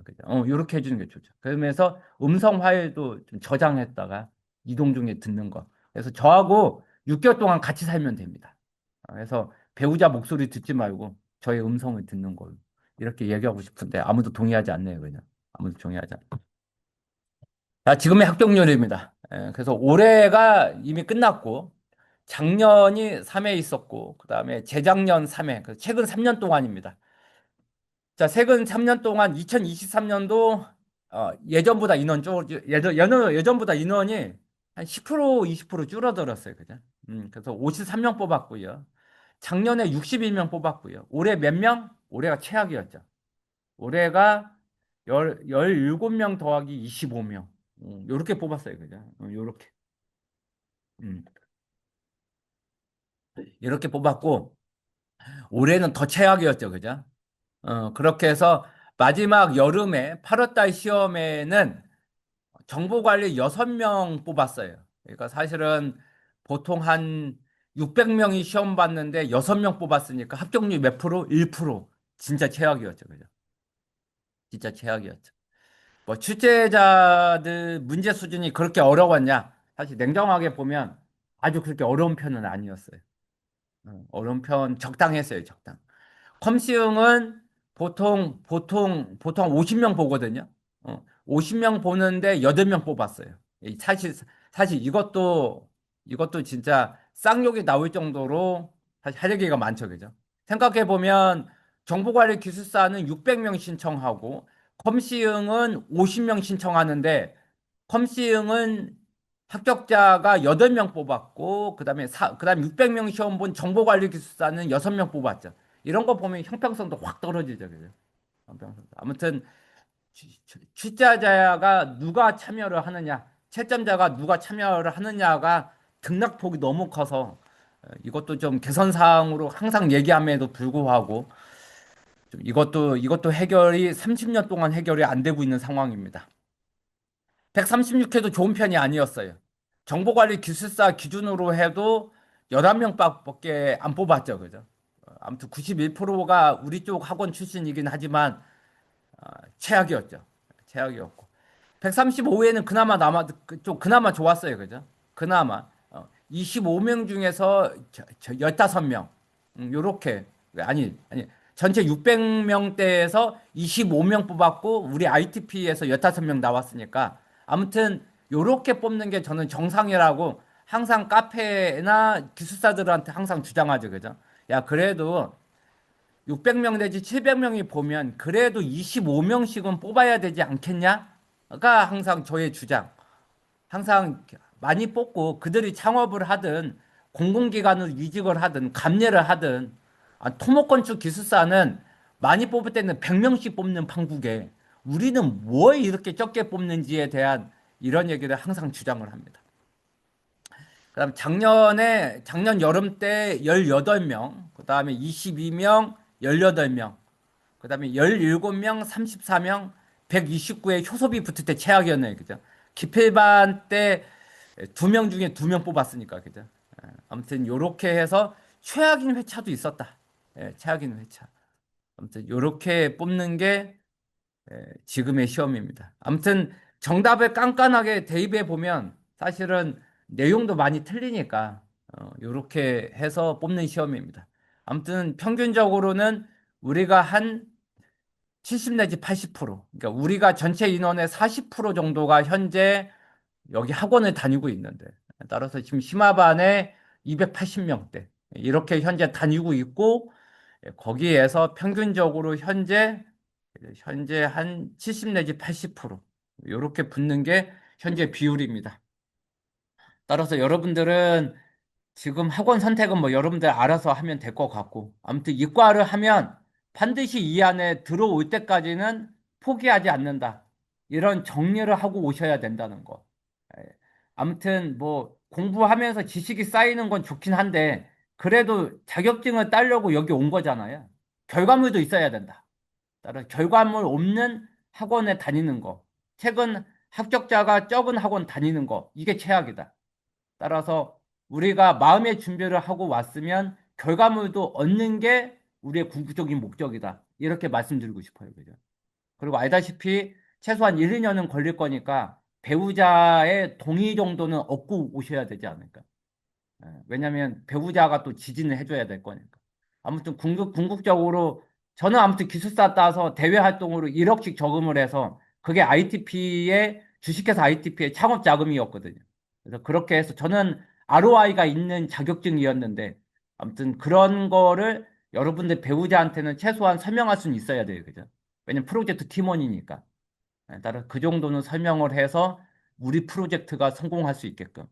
그죠? 요렇게 해주는 게 좋죠. 그러면서 음성 파일도 좀 저장했다가 이동 중에 듣는 거. 그래서 저하고 6개월 동안 같이 살면 됩니다. 그래서 배우자 목소리 듣지 말고 저의 음성을 듣는 걸로. 이렇게 얘기하고 싶은데 아무도 동의하지 않네요, 그냥. 아무도 동의하지 않아요. 자, 지금의 합격률입니다. 그래서 올해가 이미 끝났고, 작년이 3회 있었고, 그 다음에 재작년 3회, 최근 3년 동안입니다. 자, 최근 3년 동안 2023년도 예전보다 예전보다 인원이 한 10%, 20% 줄어들었어요. 그죠? 그래서 53명 뽑았고요. 작년에 61명 뽑았고요. 올해 몇 명? 올해가 최악이었죠. 올해가 17명 더하기 25명. 요렇게 뽑았어요. 그죠? 요렇게. 음, 이렇게 뽑았고, 올해는 더 최악이었죠. 그죠? 그렇게 해서 마지막 여름에 8월달 시험에는 정보관리 6명 뽑았어요. 그러니까 사실은 보통 한 600명이 시험 봤는데 6명 뽑았으니까 합격률 몇 프로? 1%. 진짜 최악이었죠. 그죠? 진짜 최악이었죠. 뭐 출제자들 문제 수준이 그렇게 어려웠냐? 사실 냉정하게 보면 아주 그렇게 어려운 편은 아니었어요. 어려운 편 적당했어요. 적당. 컴시응은 보통 50명 보거든요. 50명 보는데 8명 뽑았어요. 사실 이것도 진짜 쌍욕이 나올 정도로 사실 할 얘기가 많죠. 그죠? 생각해보면 정보관리 기술사는 600명 신청하고 컴시응은 50명 신청하는데 컴시응은 합격자가 8명 뽑았고 그다음에 600명 시험 본 정보관리 기술사는 6명 뽑았죠. 이런 거 보면 형평성도 확 떨어지죠. 그죠? 형평성도. 아무튼 취자자가 누가 참여를 하느냐, 채점자가 누가 참여를 하느냐가 등락폭이 너무 커서 이것도 좀 개선 사항으로 항상 얘기함에도 불구하고 좀 이것도 해결이 30년 동안 해결이 안 되고 있는 상황입니다. 136회도 좋은 편이 아니었어요. 정보관리 기술사 기준으로 해도 11명밖에 안 뽑았죠. 그죠? 아무튼 91%가 우리 쪽 학원 출신이긴 하지만 최악이었죠. 최악이었고. 135회는 그나마 좋았어요. 그죠? 그나마. 25명 중에서 15명. 요렇게. 아니. 전체 600명대에서 25명 뽑았고, 우리 ITP에서 15명 나왔으니까. 아무튼, 요렇게 뽑는 게 저는 정상이라고 항상 카페나 기술사들한테 항상 주장하죠. 그죠? 야, 그래도 600명 내지 700명이 보면 그래도 25명씩은 뽑아야 되지 않겠냐?가 항상 저의 주장. 항상 많이 뽑고 그들이 창업을 하든 공공기관을 이직을 하든 감리를 하든 토목건축 기술사는 많이 뽑을 때는 100명씩 뽑는 판국에 우리는 뭘 이렇게 적게 뽑는지에 대한 이런 얘기를 항상 주장을 합니다. 그다음 작년 여름 때 18명, 그다음에 22명, 18명, 그다음에 17명, 34명, 129에 효섭이 붙을 때 최악이었네요. 그죠? 기필반 때 2명 중에 2명 뽑았으니까. 그죠? 아무튼 요렇게 해서 최악인 회차도 있었다. 최악인 회차. 아무튼 요렇게 뽑는 게 지금의 시험입니다. 아무튼 정답을 깐깐하게 대입해 보면 사실은 내용도 많이 틀리니까 이렇게 해서 뽑는 시험입니다. 아무튼 평균적으로는 우리가 한 70 내지 80%, 그러니까 우리가 전체 인원의 40% 정도가 현재 여기 학원을 다니고 있는데, 따라서 지금 심화반에 280명대 이렇게 현재 다니고 있고, 거기에서 평균적으로 현재 한 70 내지 80% 이렇게 붙는 게 현재 비율입니다. 따라서 여러분들은 지금 학원 선택은 뭐 여러분들 알아서 하면 될 것 같고, 아무튼 이과를 하면 반드시 이 안에 들어올 때까지는 포기하지 않는다. 이런 정리를 하고 오셔야 된다는 거. 예. 아무튼 뭐 공부하면서 지식이 쌓이는 건 좋긴 한데, 그래도 자격증을 따려고 여기 온 거잖아요. 결과물도 있어야 된다. 따라 결과물 없는 학원에 다니는 거, 최근 합격자가 적은 학원 다니는 거, 이게 최악이다. 따라서 우리가 마음의 준비를 하고 왔으면 결과물도 얻는 게 우리의 궁극적인 목적이다. 이렇게 말씀드리고 싶어요. 그죠? 그리고 알다시피 최소한 1, 2년은 걸릴 거니까 배우자의 동의 정도는 얻고 오셔야 되지 않을까. 왜냐하면 배우자가 또 지지는 해줘야 될 거니까. 아무튼 궁극적으로 저는 아무튼 기술사 따서 대외 활동으로 1억씩 저금을 해서 그게 ITP의 주식회사 ITP의 창업 자금이었거든요. 그래서 그렇게 해서 저는 ROI가 있는 자격증이었는데 아무튼 그런 거를 여러분들 배우자한테는 최소한 설명할 수는 있어야 돼요. 그죠? 왜냐면 프로젝트 팀원이니까. 따라 그 정도는 설명을 해서 우리 프로젝트가 성공할 수 있게끔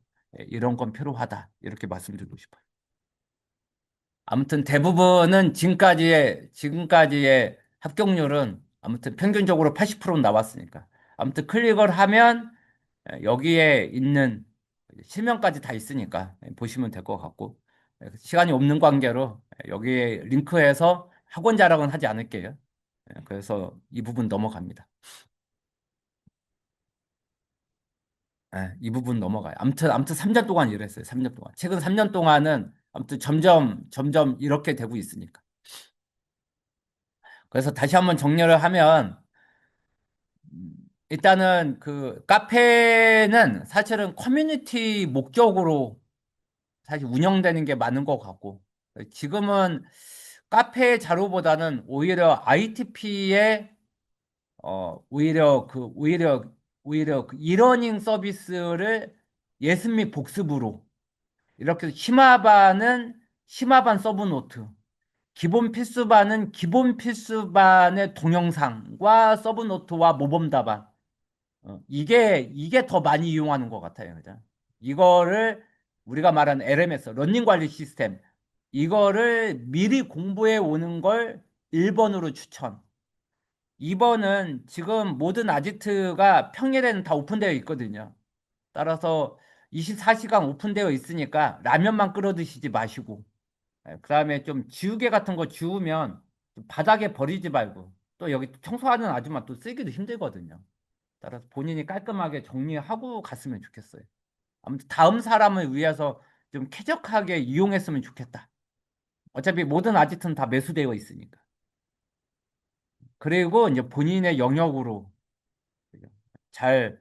이런 건 필요하다. 이렇게 말씀드리고 싶어요. 아무튼 대부분은 지금까지의 합격률은 아무튼 평균적으로 80%는 나왔으니까. 아무튼 클릭을 하면 여기에 있는 실명까지 다 있으니까 보시면 될 것 같고 시간이 없는 관계로 여기에 링크해서 학원 자랑은 하지 않을게요. 그래서 이 부분 넘어갑니다. 이 부분 넘어가요. 아무튼 3년 동안 일했어요. 3년 동안. 최근 3년 동안은 아무튼 점점 이렇게 되고 있으니까. 그래서 다시 한번 정리를 하면, 일단은 그 카페는 사실은 커뮤니티 목적으로 사실 운영되는 게 많은 것 같고, 지금은 카페 자료보다는 오히려 ITP의, 오히려 그 이러닝 서비스를 예습 및 복습으로 이렇게 심화반 서브노트, 기본 필수반은 기본 필수반의 동영상과 서브노트와 모범답안. 이게 더 많이 이용하는 것 같아요. 그죠? 이거를 우리가 말하는 LMS, 러닝 관리 시스템, 이거를 미리 공부해 오는 걸 1번으로 추천. 2번은 지금 모든 아지트가 평일에는 다 오픈되어 있거든요. 따라서 24시간 오픈되어 있으니까 라면만 끓여 드시지 마시고 그다음에 좀 지우개 같은 거 지우면 좀 바닥에 버리지 말고 또 여기 청소하는 아줌마 또 쓰기도 힘들거든요. 따라서 본인이 깔끔하게 정리하고 갔으면 좋겠어요. 아무튼 다음 사람을 위해서 좀 쾌적하게 이용했으면 좋겠다. 어차피 모든 아지트는 다 매수되어 있으니까. 그리고 이제 본인의 영역으로 잘,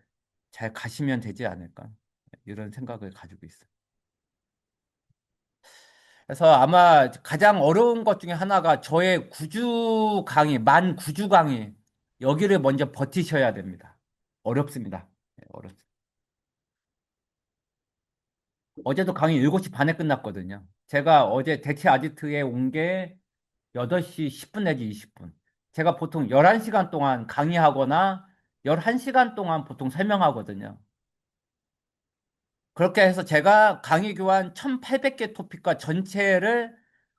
잘 가시면 되지 않을까. 이런 생각을 가지고 있어요. 그래서 아마 가장 어려운 것 중에 하나가 저의 구주 강의, 만 구주 강의, 여기를 먼저 버티셔야 됩니다. 어렵습니다. 어렵습니다. 어제도 강의 7시 반에 끝났거든요. 제가 어제 대체 아지트에 온 게 8시 10분 내지 20분. 제가 보통 11시간 동안 강의하거나 11시간 동안 보통 설명하거든요. 그렇게 해서 제가 강의 교환 1800개 토픽과 전체를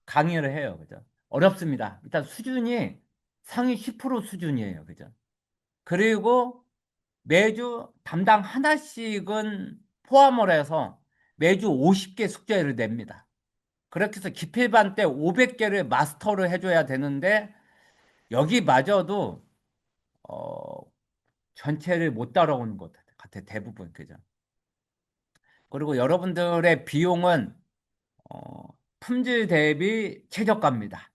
강의를 해요. 그죠? 어렵습니다. 일단 수준이 상위 10% 수준이에요. 그죠? 그리고 매주 담당 하나씩은 포함을 해서 매주 50개 숙제를 냅니다. 그렇게 해서 기필반 때 500개를 마스터를 해줘야 되는데 여기마저도 어, 전체를 못 따라오는 것 같아 대부분 그죠? 그리고 여러분들의 비용은 어, 품질 대비 최저가입니다.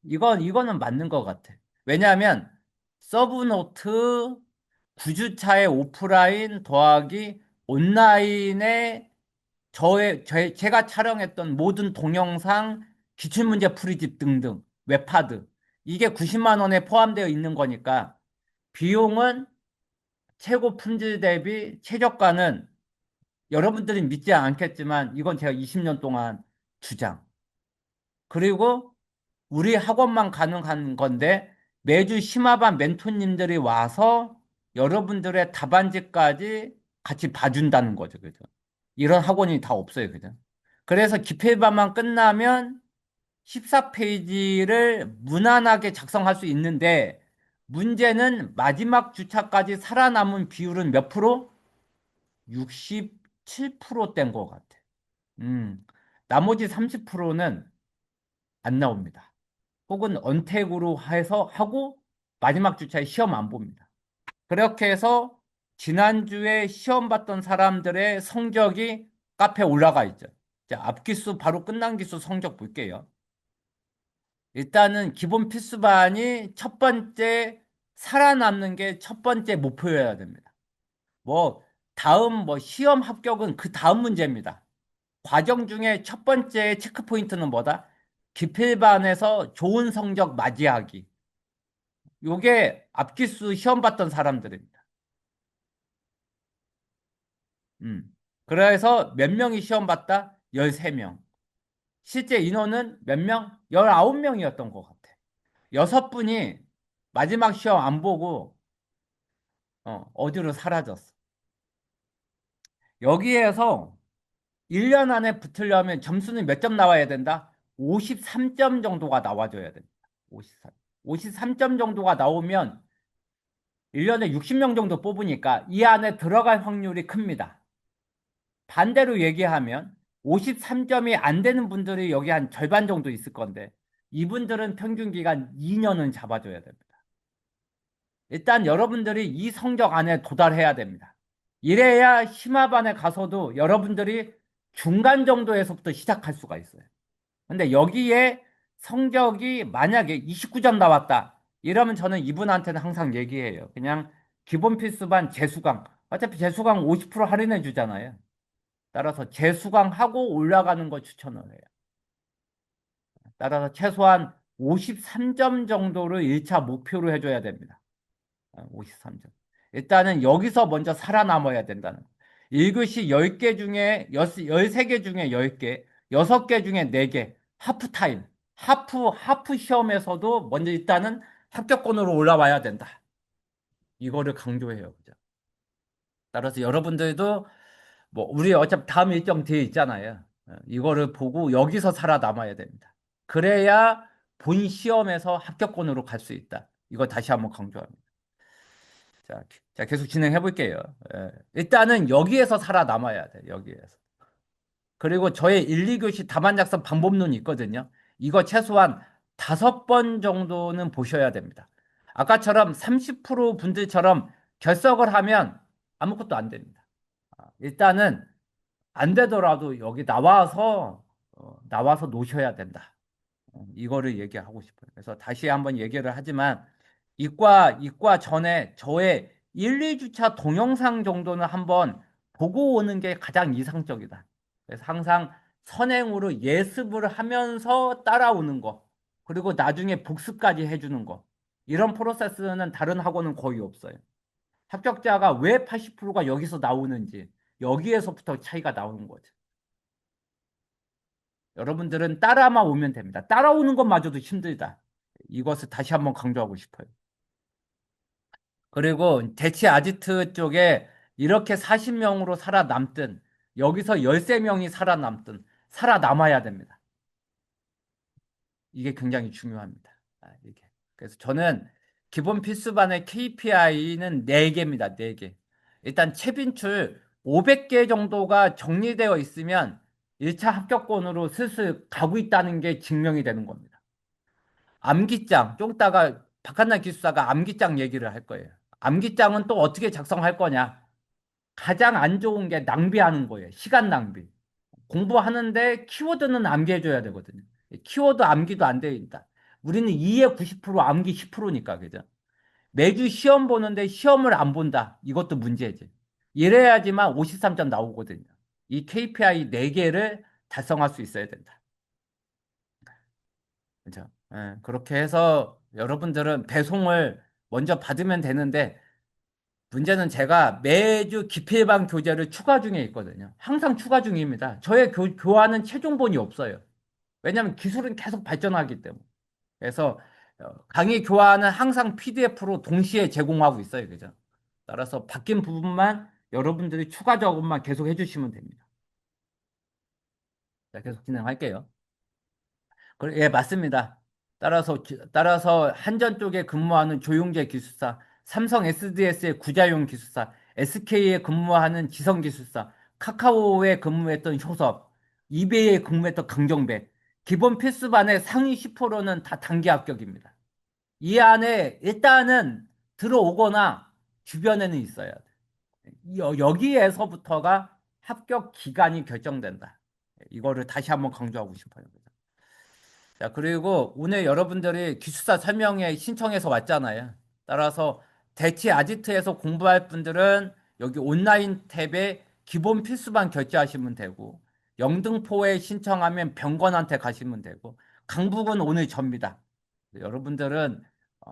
이거는 맞는 것 같아. 왜냐하면 서브노트 9주차의 오프라인 더하기 온라인의 제가 촬영했던 모든 동영상, 기출문제 풀이집 등등, 웹하드. 이게 90만 원에 포함되어 있는 거니까 비용은 최고 품질 대비 최저가는 여러분들이 믿지 않겠지만 이건 제가 20년 동안 주장. 그리고 우리 학원만 가능한 건데 매주 심화반 멘토님들이 와서 여러분들의 답안지까지 같이 봐준다는 거죠. 그죠? 이런 학원이 다 없어요. 그죠? 그래서 기필반만 끝나면 14페이지를 무난하게 작성할 수 있는데 문제는 마지막 주차까지 살아남은 비율은 몇 프로? 67%된 것 같아. 음, 나머지 30%는 안 나옵니다. 혹은 언택으로 해서 하고 마지막 주차에 시험 안 봅니다. 그렇게 해서 지난주에 시험 봤던 사람들의 성적이 카페에 올라가 있죠. 자, 앞기수 바로 끝난 기수 성적 볼게요. 일단은 기본 필수반이 첫 번째 살아남는 게 첫 번째 목표여야 됩니다. 뭐 다음 뭐 시험 합격은 그 다음 문제입니다. 과정 중에 첫 번째 체크 포인트는 뭐다? 기필반에서 좋은 성적 맞이하기. 요게 앞기수 시험 봤던 사람들입니다. 그래서 몇 명이 시험 봤다? 13명. 실제 인원은 몇 명? 19명이었던 것 같아. 6분이 마지막 시험 안 보고 어디로 사라졌어. 여기에서 1년 안에 붙으려면 점수는 몇 점 나와야 된다? 53점 정도가 나와줘야 된다. 53. 53점 정도가 나오면 1년에 60명 정도 뽑으니까 이 안에 들어갈 확률이 큽니다. 반대로 얘기하면 53점이 안 되는 분들이 여기 한 절반 정도 있을 건데 이분들은 평균 기간 2년은 잡아줘야 됩니다. 일단 여러분들이 이 성적 안에 도달해야 됩니다. 이래야 심화반에 가서도 여러분들이 중간 정도에서부터 시작할 수가 있어요. 근데 여기에 성적이 만약에 29점 나왔다. 이러면 저는 이분한테는 항상 얘기해요. 그냥 기본 필수반 재수강. 어차피 재수강 50% 할인해 주잖아요. 따라서 재수강하고 올라가는 거 추천을 해요. 따라서 최소한 53점 정도를 1차 목표로 해줘야 됩니다. 53점. 일단은 여기서 먼저 살아남아야 된다는 거. 1교시 10개 중에 13개 중에 10개, 6개 중에 4개, 하프타임. 하프 시험에서도 먼저 일단은 합격권으로 올라와야 된다. 이거를 강조해요. 그죠? 따라서 여러분들도 뭐 우리 어차피 다음 일정 뒤에 있잖아요. 이거를 보고 여기서 살아남아야 됩니다. 그래야 본 시험에서 합격권으로 갈 수 있다. 이거 다시 한번 강조합니다. 자, 자 계속 진행해 볼게요. 일단은 여기에서 살아남아야 돼. 여기에서. 그리고 저의 1, 2교시 답안 작성 방법론이 있거든요. 이거 최소한 5번 정도는 보셔야 됩니다. 아까처럼 30% 분들처럼 결석을 하면 아무것도 안 됩니다. 일단은 안 되더라도 여기 나와서 노셔야 된다. 이거를 얘기하고 싶어요. 그래서 다시 한번 얘기를 하지만 이과 전에 저의 1, 2주차 동영상 정도는 한번 보고 오는 게 가장 이상적이다. 그래서 항상 선행으로 예습을 하면서 따라오는 거, 그리고 나중에 복습까지 해주는 거. 이런 프로세스는 다른 학원은 거의 없어요. 합격자가 왜 80%가 여기서 나오는지 여기에서부터 차이가 나오는 거죠. 여러분들은 따라만 오면 됩니다. 따라오는 것마저도 힘들다. 이것을 다시 한번 강조하고 싶어요. 그리고 대치 아지트 쪽에 이렇게 40명으로 살아남든 여기서 13명이 살아남든 살아남아야 됩니다. 이게 굉장히 중요합니다. 이게. 그래서 저는 기본 필수반의 KPI는 4개입니다. 4개. 일단 채빈출 500개 정도가 정리되어 있으면 1차 합격권으로 슬슬 가고 있다는 게 증명이 되는 겁니다. 암기장, 좀 이따가 박한나 기수사가 암기장 얘기를 할 거예요. 암기장은 또 어떻게 작성할 거냐? 가장 안 좋은 게 낭비하는 거예요. 시간 낭비. 공부하는데 키워드는 암기해줘야 되거든요. 키워드 암기도 안 되어 있다. 우리는 이해 90% 암기 10%니까, 그죠? 매주 시험 보는데 시험을 안 본다. 이것도 문제지. 이래야지만 53점 나오거든요. 이 KPI 4개를 달성할 수 있어야 된다. 그죠? 예, 그렇게 해서 여러분들은 배송을 먼저 받으면 되는데 문제는 제가 매주 기필반 교재를 추가 중에 있거든요. 항상 추가 중입니다. 저의 교환은 최종본이 없어요. 왜냐하면 기술은 계속 발전하기 때문에. 그래서 강의 교환은 항상 PDF로 동시에 제공하고 있어요. 그죠? 따라서 바뀐 부분만 여러분들이 추가 작업만 계속 해주시면 됩니다. 자, 계속 진행할게요. 예, 맞습니다. 따라서 한전 쪽에 근무하는 조용재 기술사, 삼성 SDS의 구자용 기술사, SK에 근무하는 지성 기술사, 카카오에 근무했던 효섭, 이베이에 근무했던 강정배, 기본 필수반의 상위 10%는 다 단기 합격입니다. 이 안에 일단은 들어오거나 주변에는 있어야 돼. 여기에서부터가 합격 기간이 결정된다. 이거를 다시 한번 강조하고 싶어요. 자, 그리고 오늘 여러분들이 기숙사 설명회 신청해서 왔잖아요. 따라서 대치 아지트에서 공부할 분들은 여기 온라인 탭에 기본 필수반 결제하시면 되고, 영등포에 신청하면 병건한테 가시면 되고, 강북은 오늘 접니다. 여러분들은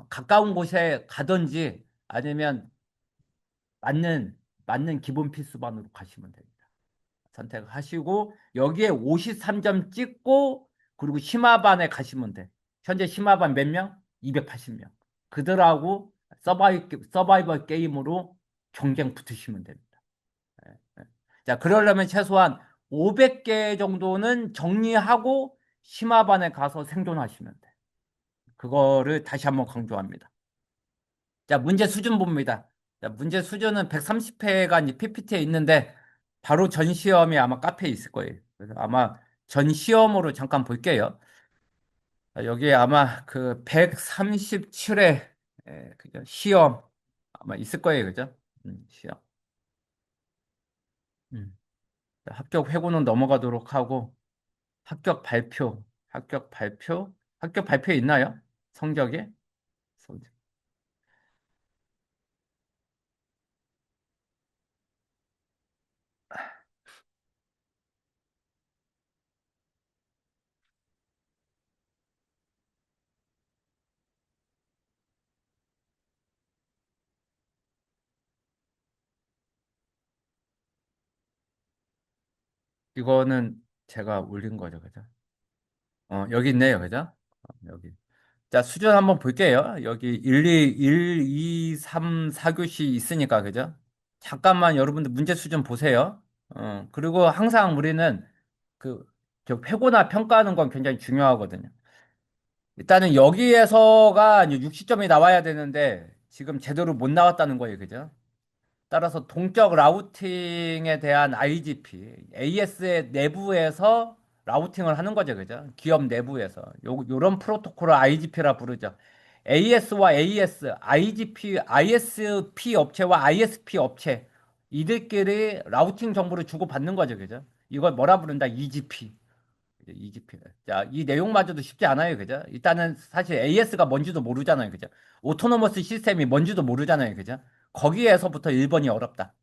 가까운 곳에 가든지 아니면 맞는, 맞는 기본 필수반으로 가시면 됩니다. 선택하시고 여기에 53점 찍고 그리고 심화반에 가시면 돼. 현재 심화반 몇 명? 280명. 그들하고 서바이벌 게임으로 경쟁 붙으시면 됩니다. 예, 예. 자, 그러려면 최소한 500개 정도는 정리하고 심화반에 가서 생존하시면 돼. 그거를 다시 한번 강조합니다. 자, 문제 수준 봅니다. 자, 문제 수준은 130회가 PPT에 있는데 바로 전 시험이 아마 카페에 있을 거예요. 그래서 아마 전 시험으로 잠깐 볼게요. 자, 여기에 아마 그 137회 그죠? 시험 아마 있을 거예요. 그죠? 시험. 음. 자, 합격 회고는 넘어가도록 하고 합격 발표 있나요? 성적이? 성적. 이거는 제가 올린 거죠. 그죠? 여기 있네요. 그죠? 여기. 자, 수준 한번 볼게요. 여기 1, 2, 3, 4교시 있으니까, 그죠? 잠깐만 여러분들 문제 수준 보세요. 그리고 항상 우리는 그, 저 회고나 평가하는 건 굉장히 중요하거든요. 일단은 여기에서가 60점이 나와야 되는데, 지금 제대로 못 나왔다는 거예요. 그죠? 따라서 동적 라우팅에 대한 IGP, AS의 내부에서 라우팅을 하는 거죠. 그죠? 기업 내부에서. 요런 프로토콜을 IGP라 부르죠. AS와 AS, IGP, ISP 업체와 ISP 업체. 이들끼리 라우팅 정보를 주고받는 거죠. 그죠? 이걸 뭐라 부른다? EGP. EGP. 자, 이 내용마저도 쉽지 않아요. 그죠? 일단은 사실 AS가 뭔지도 모르잖아요. 그죠? 오토노머스 시스템이 뭔지도 모르잖아요. 그죠? 거기에서부터 1번이 어렵다.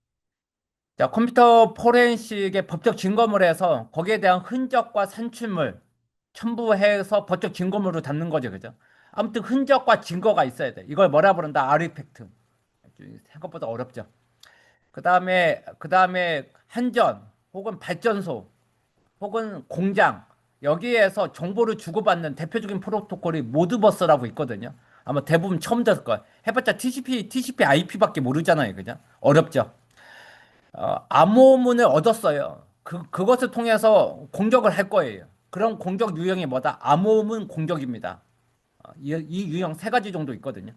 자, 컴퓨터 포렌식의 법적 증거물 에서 거기에 대한 흔적과 산출물 첨부해서 법적 증거물로 담는 거죠. 그죠? 아무튼 흔적과 증거가 있어야 돼. 이걸 뭐라 부른다? 아르티팩트. 생각보다 어렵죠. 그 다음에 한전 혹은 발전소 혹은 공장 여기에서 정보를 주고받는 대표적인 프로토콜이 모드버스라고 있거든요. 아마 대부분 처음 들을 거예요. 해봤자 TCP, IP밖에 모르잖아요. 그죠? 어렵죠. 암호문을 얻었어요. 그것을 통해서 공격을 할 거예요. 그런 공격 유형이 뭐다? 암호문 공격입니다. 이 유형 세 가지 정도 있거든요.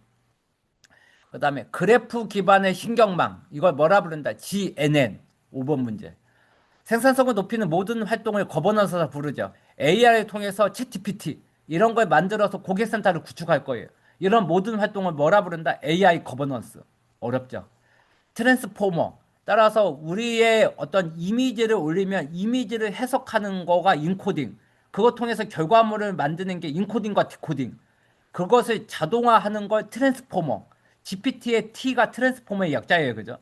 그 다음에 그래프 기반의 신경망. 이걸 뭐라 부른다? GNN. 5번 문제. 생산성을 높이는 모든 활동을 거버넌스라 부르죠. AI를 통해서 챗GPT 이런 걸 만들어서 고객센터를 구축할 거예요. 이런 모든 활동을 뭐라 부른다? AI 거버넌스. 어렵죠. 트랜스포머. 따라서 우리의 어떤 이미지를 올리면 이미지를 해석하는 거가 인코딩. 그것 통해서 결과물을 만드는 게 인코딩과 디코딩. 그것을 자동화하는 걸 트랜스포머. GPT의 T가 트랜스포머의 약자예요. 그죠?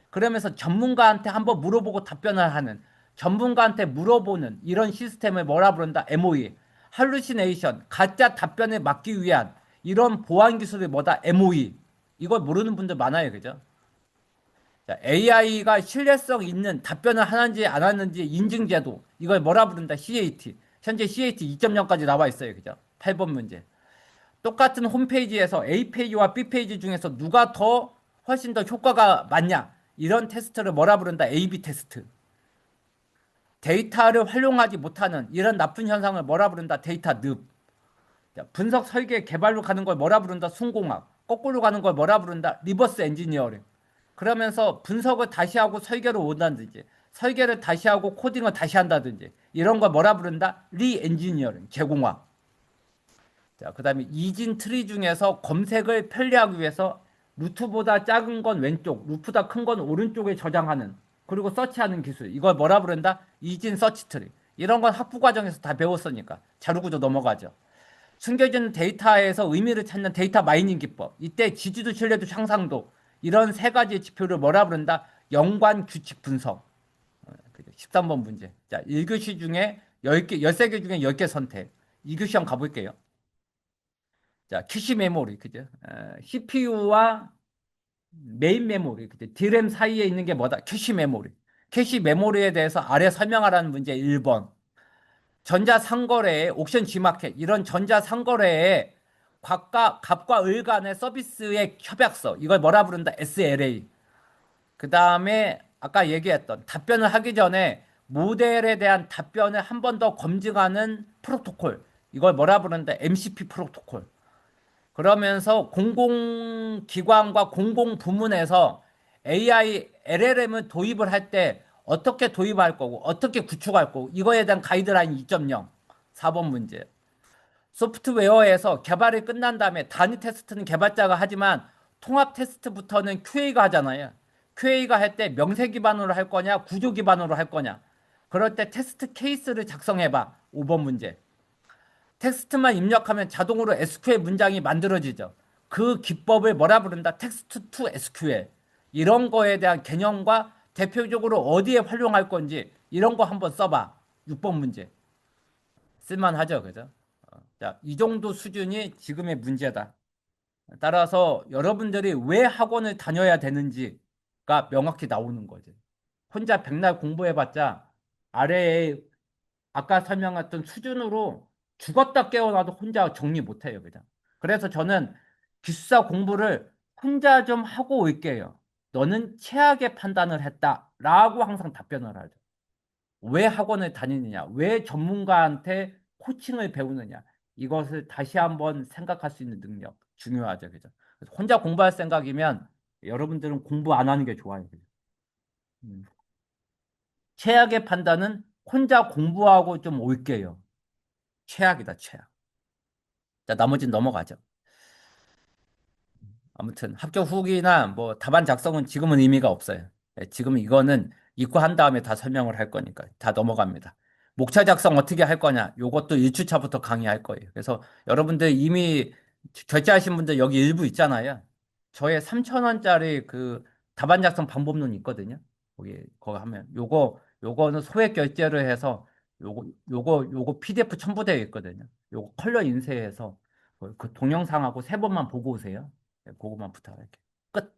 그러면서 전문가한테 한번 물어보고 답변을 하는. 전문가한테 물어보는 이런 시스템을 뭐라 부른다? MOE. 할루시네이션, 가짜 답변을 막기 위한 이런 보안 기술이 뭐다? MOE. 이걸 모르는 분들 많아요. 그죠? AI가 신뢰성 있는 답변을 하는지 안 하는지 인증 제도. 이걸 뭐라 부른다? CAT. 현재 CAT 2.0까지 나와 있어요. 그죠? 8번 문제. 똑같은 홈페이지에서 A 페이지와 B 페이지 중에서 누가 더 훨씬 더 효과가 많냐? 이런 테스트를 뭐라 부른다? AB 테스트. 데이터를 활용하지 못하는 이런 나쁜 현상을 뭐라 부른다? 데이터 늪. 분석 설계 개발로 가는 걸 뭐라 부른다? 순공학. 거꾸로 가는 걸 뭐라 부른다? 리버스 엔지니어링. 그러면서 분석을 다시 하고 설계로 온다든지 설계를 다시 하고 코딩을 다시 한다든지 이런 걸 뭐라 부른다? 리엔지니어링. 제공학. 자, 그다음에 이진 트리 중에서 검색을 편리하기 위해서 루트보다 작은 건 왼쪽, 루트보다 큰 건 오른쪽에 저장하는 그리고 서치하는 기술. 이걸 뭐라 부른다? 이진 서치 트리. 이런 건 학부 과정에서 다 배웠으니까 자료구조 넘어가죠. 숨겨진 데이터에서 의미를 찾는 데이터 마이닝 기법. 이때 지지도 신뢰도 향상도. 이런 세 가지 지표를 뭐라 부른다? 연관 규칙 분석. 13번 문제. 자, 1교시 중에 10개, 13개 중에 10개 선택. 2교시 한번 가볼게요. 자, 캐시 메모리, 그죠? CPU와 메인 메모리, 그죠? D램 사이에 있는 게 뭐다? 캐시 메모리. 캐시 메모리에 대해서 아래 설명하라는 문제 1번. 전자상거래에 옥션 G마켓 이런 전자상거래에 갑과 을 간의 서비스의 협약서 이걸 뭐라 부른다? SLA. 그 다음에 아까 얘기했던 답변을 하기 전에 모델에 대한 답변을 한 번 더 검증하는 프로토콜 이걸 뭐라 부른다? MCP 프로토콜. 그러면서 공공기관과 공공부문에서 AI, LLM을 도입을 할 때 어떻게 도입할 거고 어떻게 구축할 거고 이거에 대한 가이드라인 2.0 4번 문제. 소프트웨어에서 개발이 끝난 다음에 단위 테스트는 개발자가 하지만 통합 테스트부터는 QA가 하잖아요. QA가 할 때 명세 기반으로 할 거냐 구조 기반으로 할 거냐. 그럴 때 테스트 케이스를 작성해봐. 5번 문제. 텍스트만 입력하면 자동으로 SQL 문장이 만들어지죠. 그 기법을 뭐라 부른다? 텍스트 투 SQL. 이런 거에 대한 개념과 대표적으로 어디에 활용할 건지 이런 거 한번 써봐. 6번 문제. 쓸만하죠, 그죠? 자, 이 정도 수준이 지금의 문제다. 따라서 여러분들이 왜 학원을 다녀야 되는지가 명확히 나오는 거죠. 혼자 백날 공부해봤자 아래에 아까 설명했던 수준으로 죽었다 깨어나도 혼자 정리 못해요, 그냥. 그래서 저는 기숙사 공부를 혼자 좀 하고 올게요. 너는 최악의 판단을 했다라고 항상 답변을 하죠. 왜 학원을 다니느냐? 왜 전문가한테 코칭을 배우느냐? 이것을 다시 한번 생각할 수 있는 능력 중요하죠, 그죠? 그래서 혼자 공부할 생각이면 여러분들은 공부 안 하는 게 좋아요, 그죠? 음. 최악의 판단은 혼자 공부하고 좀 올게요. 최악이다, 최악. 자, 나머지는 넘어가죠. 아무튼 합격 후기나 뭐 답안 작성은 지금은 의미가 없어요. 예, 지금 이거는 입고 한 다음에 다 설명을 할 거니까 다 넘어갑니다. 목차 작성 어떻게 할 거냐? 요것도 1주차부터 강의할 거예요. 그래서 여러분들 이미 결제하신 분들 여기 일부 있잖아요. 저의 3,000원짜리 그 답안 작성 방법론 있거든요. 거기 하면 요거는 소액 결제를 해서 요거 PDF 첨부되어 있거든요. 요거 컬러 인쇄해서 그 동영상하고 3번만 보고 오세요. 네, 그거만 부탁할게요. 끝.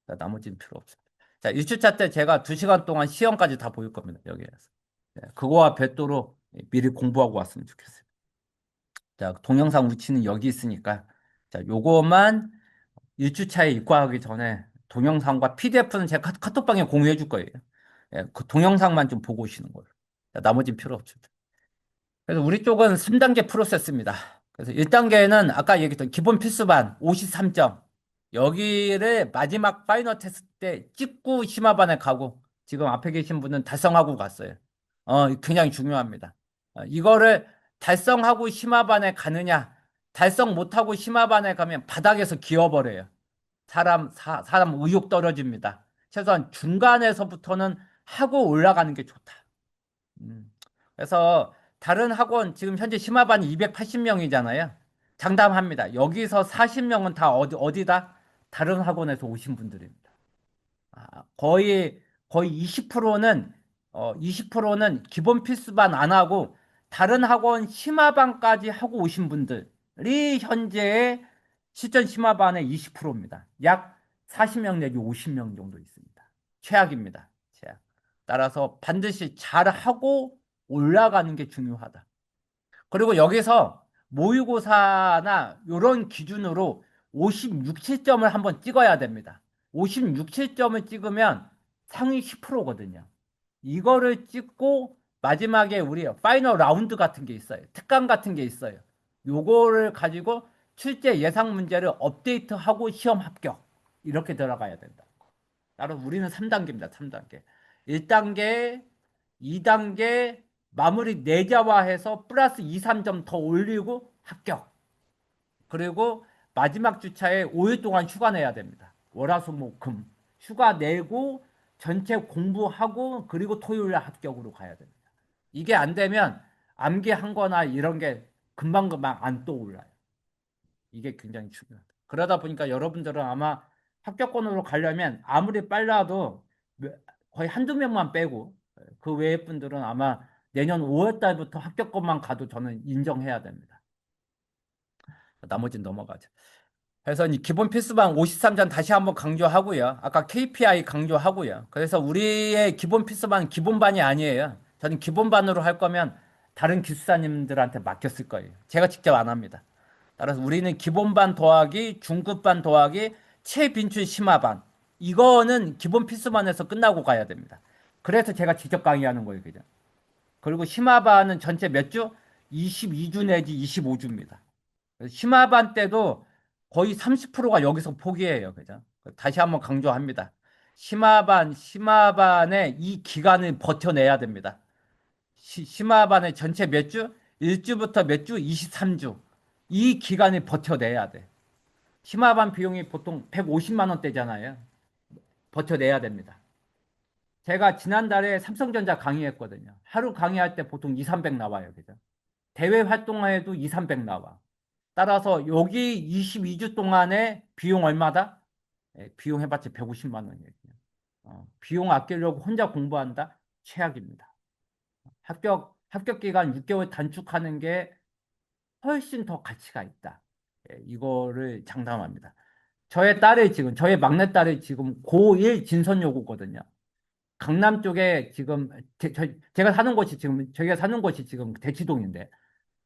나머지는 필요 없습니다. 자, 1주차 때 제가 2시간 동안 시험까지 다 보일 겁니다. 여기에서. 네, 그거와 별도로 미리 공부하고 왔으면 좋겠어요. 자, 동영상 위치는 여기 있으니까. 자, 요거만 1주차에 입과하기 전에 동영상과 PDF는 제가 카톡방에 공유해 줄 거예요. 예, 그 동영상만 좀 보고 오시는 거예요. 자, 나머지는 필요 없습니다. 그래서 우리 쪽은 3단계 프로세스입니다. 그래서 1단계는 아까 얘기했던 기본 필수반 53점. 여기를 마지막 파이널 테스트 때 찍고 심화반에 가고 지금 앞에 계신 분은 달성하고 갔어요. 굉장히 중요합니다. 이거를 달성하고 심화반에 가느냐, 달성 못하고 심화반에 가면 바닥에서 기어버려요. 사람 의욕 떨어집니다. 최소한 중간에서부터는 하고 올라가는 게 좋다. 음. 그래서 다른 학원 지금 현재 심화반이 280명이잖아요. 장담합니다. 여기서 40명은 다 어디다? 다른 학원에서 오신 분들입니다. 거의 20%는 20%는 기본 필수반 안 하고 다른 학원 심화반까지 하고 오신 분들이 현재 실전 심화반의 20%입니다. 약 40명 내지 50명 정도 있습니다. 최악입니다. 최악. 따라서 반드시 잘하고 올라가는 게 중요하다. 그리고 여기서 모의고사나 이런 기준으로 56, 7점을 한번 찍어야 됩니다. 56, 7점을 찍으면 상위 10%거든요. 이거를 찍고 마지막에 우리 파이널 라운드 같은 게 있어요. 특강 같은 게 있어요. 요거를 가지고 출제 예상 문제를 업데이트하고 시험 합격. 이렇게 들어가야 된다. 따로 우리는 3단계입니다. 3단계. 1단계, 2단계 마무리 내자화해서 플러스 2, 3점 더 올리고 합격. 그리고 마지막 주차에 5일 동안 휴가 내야 됩니다. 월화수목금 휴가 내고 전체 공부하고 그리고 토요일 날 합격으로 가야 됩니다. 이게 안 되면 암기한 거나 이런 게 금방금방 안 떠올라요. 이게 굉장히 중요하다. 그러다 보니까 여러분들은 아마 합격권으로 가려면 아무리 빨라도 거의 한두 명만 빼고 그 외의 분들은 아마 내년 5월 달부터 합격권만 가도 저는 인정해야 됩니다. 나머지는 넘어가죠. 그래서 이 기본 필수반 53전 다시 한번 강조하고요. 아까 KPI 강조하고요. 그래서 우리의 기본 필수반은 기본반이 아니에요. 저는 기본반으로 할 거면 다른 기숙사님들한테 맡겼을 거예요. 제가 직접 안 합니다. 따라서 우리는 기본반 더하기 중급반 더하기 최빈출 심화반 이거는 기본 필수반에서 끝나고 가야 됩니다. 그래서 제가 직접 강의하는 거예요. 그죠? 그리고 심화반은 전체 몇 주? 22주 내지 25주입니다. 심화반 때도 거의 30%가 여기서 포기해요. 그죠? 다시 한번 강조합니다. 심화반의 이 기간을 버텨내야 됩니다. 심화반의 전체 몇 주? 1주부터 몇 주? 23주. 이 기간을 버텨내야 돼. 심화반 비용이 보통 150만 원대잖아요. 버텨내야 됩니다. 제가 지난달에 삼성전자 강의했거든요. 하루 강의할 때 보통 2, 300 나와요. 그죠? 대외 활동에도 2, 300 나와. 따라서 여기 22주 동안의 비용 얼마다? 비용 해봤자 150만 원이에요. 비용 아끼려고 혼자 공부한다? 최악입니다. 합격 기간 6개월 단축하는 게 훨씬 더 가치가 있다. 이거를 장담합니다. 저의 막내딸이 지금 고1 진선여고거든요. 강남 쪽에 지금, 제가 사는 곳이 지금, 저희가 사는 곳이 지금 대치동인데,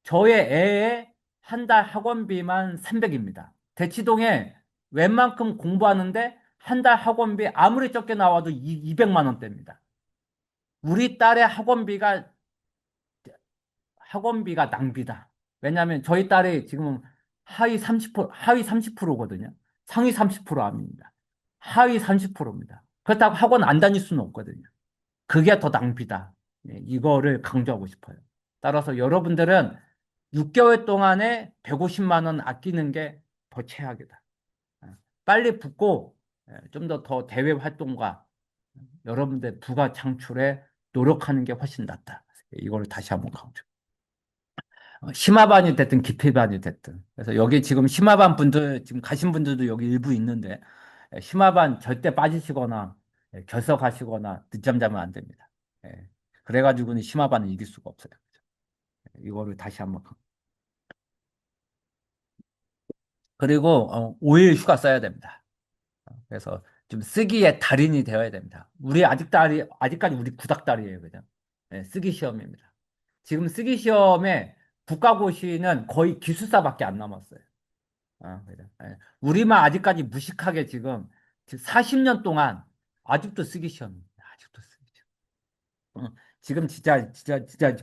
저의 애의 한 달 학원비만 300입니다. 대치동에 웬만큼 공부하는데 한 달 학원비 아무리 적게 나와도 200만 원대입니다. 우리 딸의 학원비가 낭비다. 왜냐하면 저희 딸이 지금 하위 30%거든요. 상위 30% 아닙니다. 하위 30%입니다. 그렇다고 학원 안 다닐 수는 없거든요. 그게 더 낭비다. 이거를 강조하고 싶어요. 따라서 여러분들은 6개월 동안에 150만 원 아끼는 게 더 최악이다. 빨리 붙고 좀 더 대외 활동과 여러분들 부가 창출에 노력하는 게 훨씬 낫다. 이걸 다시 한번 강조. 심화반이 됐든 기필반이 됐든. 그래서 여기 지금 심화반 분들, 지금 가신 분들도 여기 일부 있는데, 심화반 절대 빠지시거나, 결석하시거나, 늦잠 자면 안 됩니다. 예. 그래가지고는 심화반은 이길 수가 없어요. 이거를 다시 한번. 그리고, 5일 휴가 써야 됩니다. 그래서 좀 쓰기에 달인이 되어야 됩니다. 아직까지 우리 구닥다리예요. 그죠? 예, 쓰기 시험입니다. 지금 쓰기 시험에 국가고시는 거의 기술사밖에 안 남았어요. 그래. 예. 우리만 아직까지 무식하게 지금 40년 동안 아직도 쓰기 시험입니다. 아직도 쓰기 시험. 지금 진짜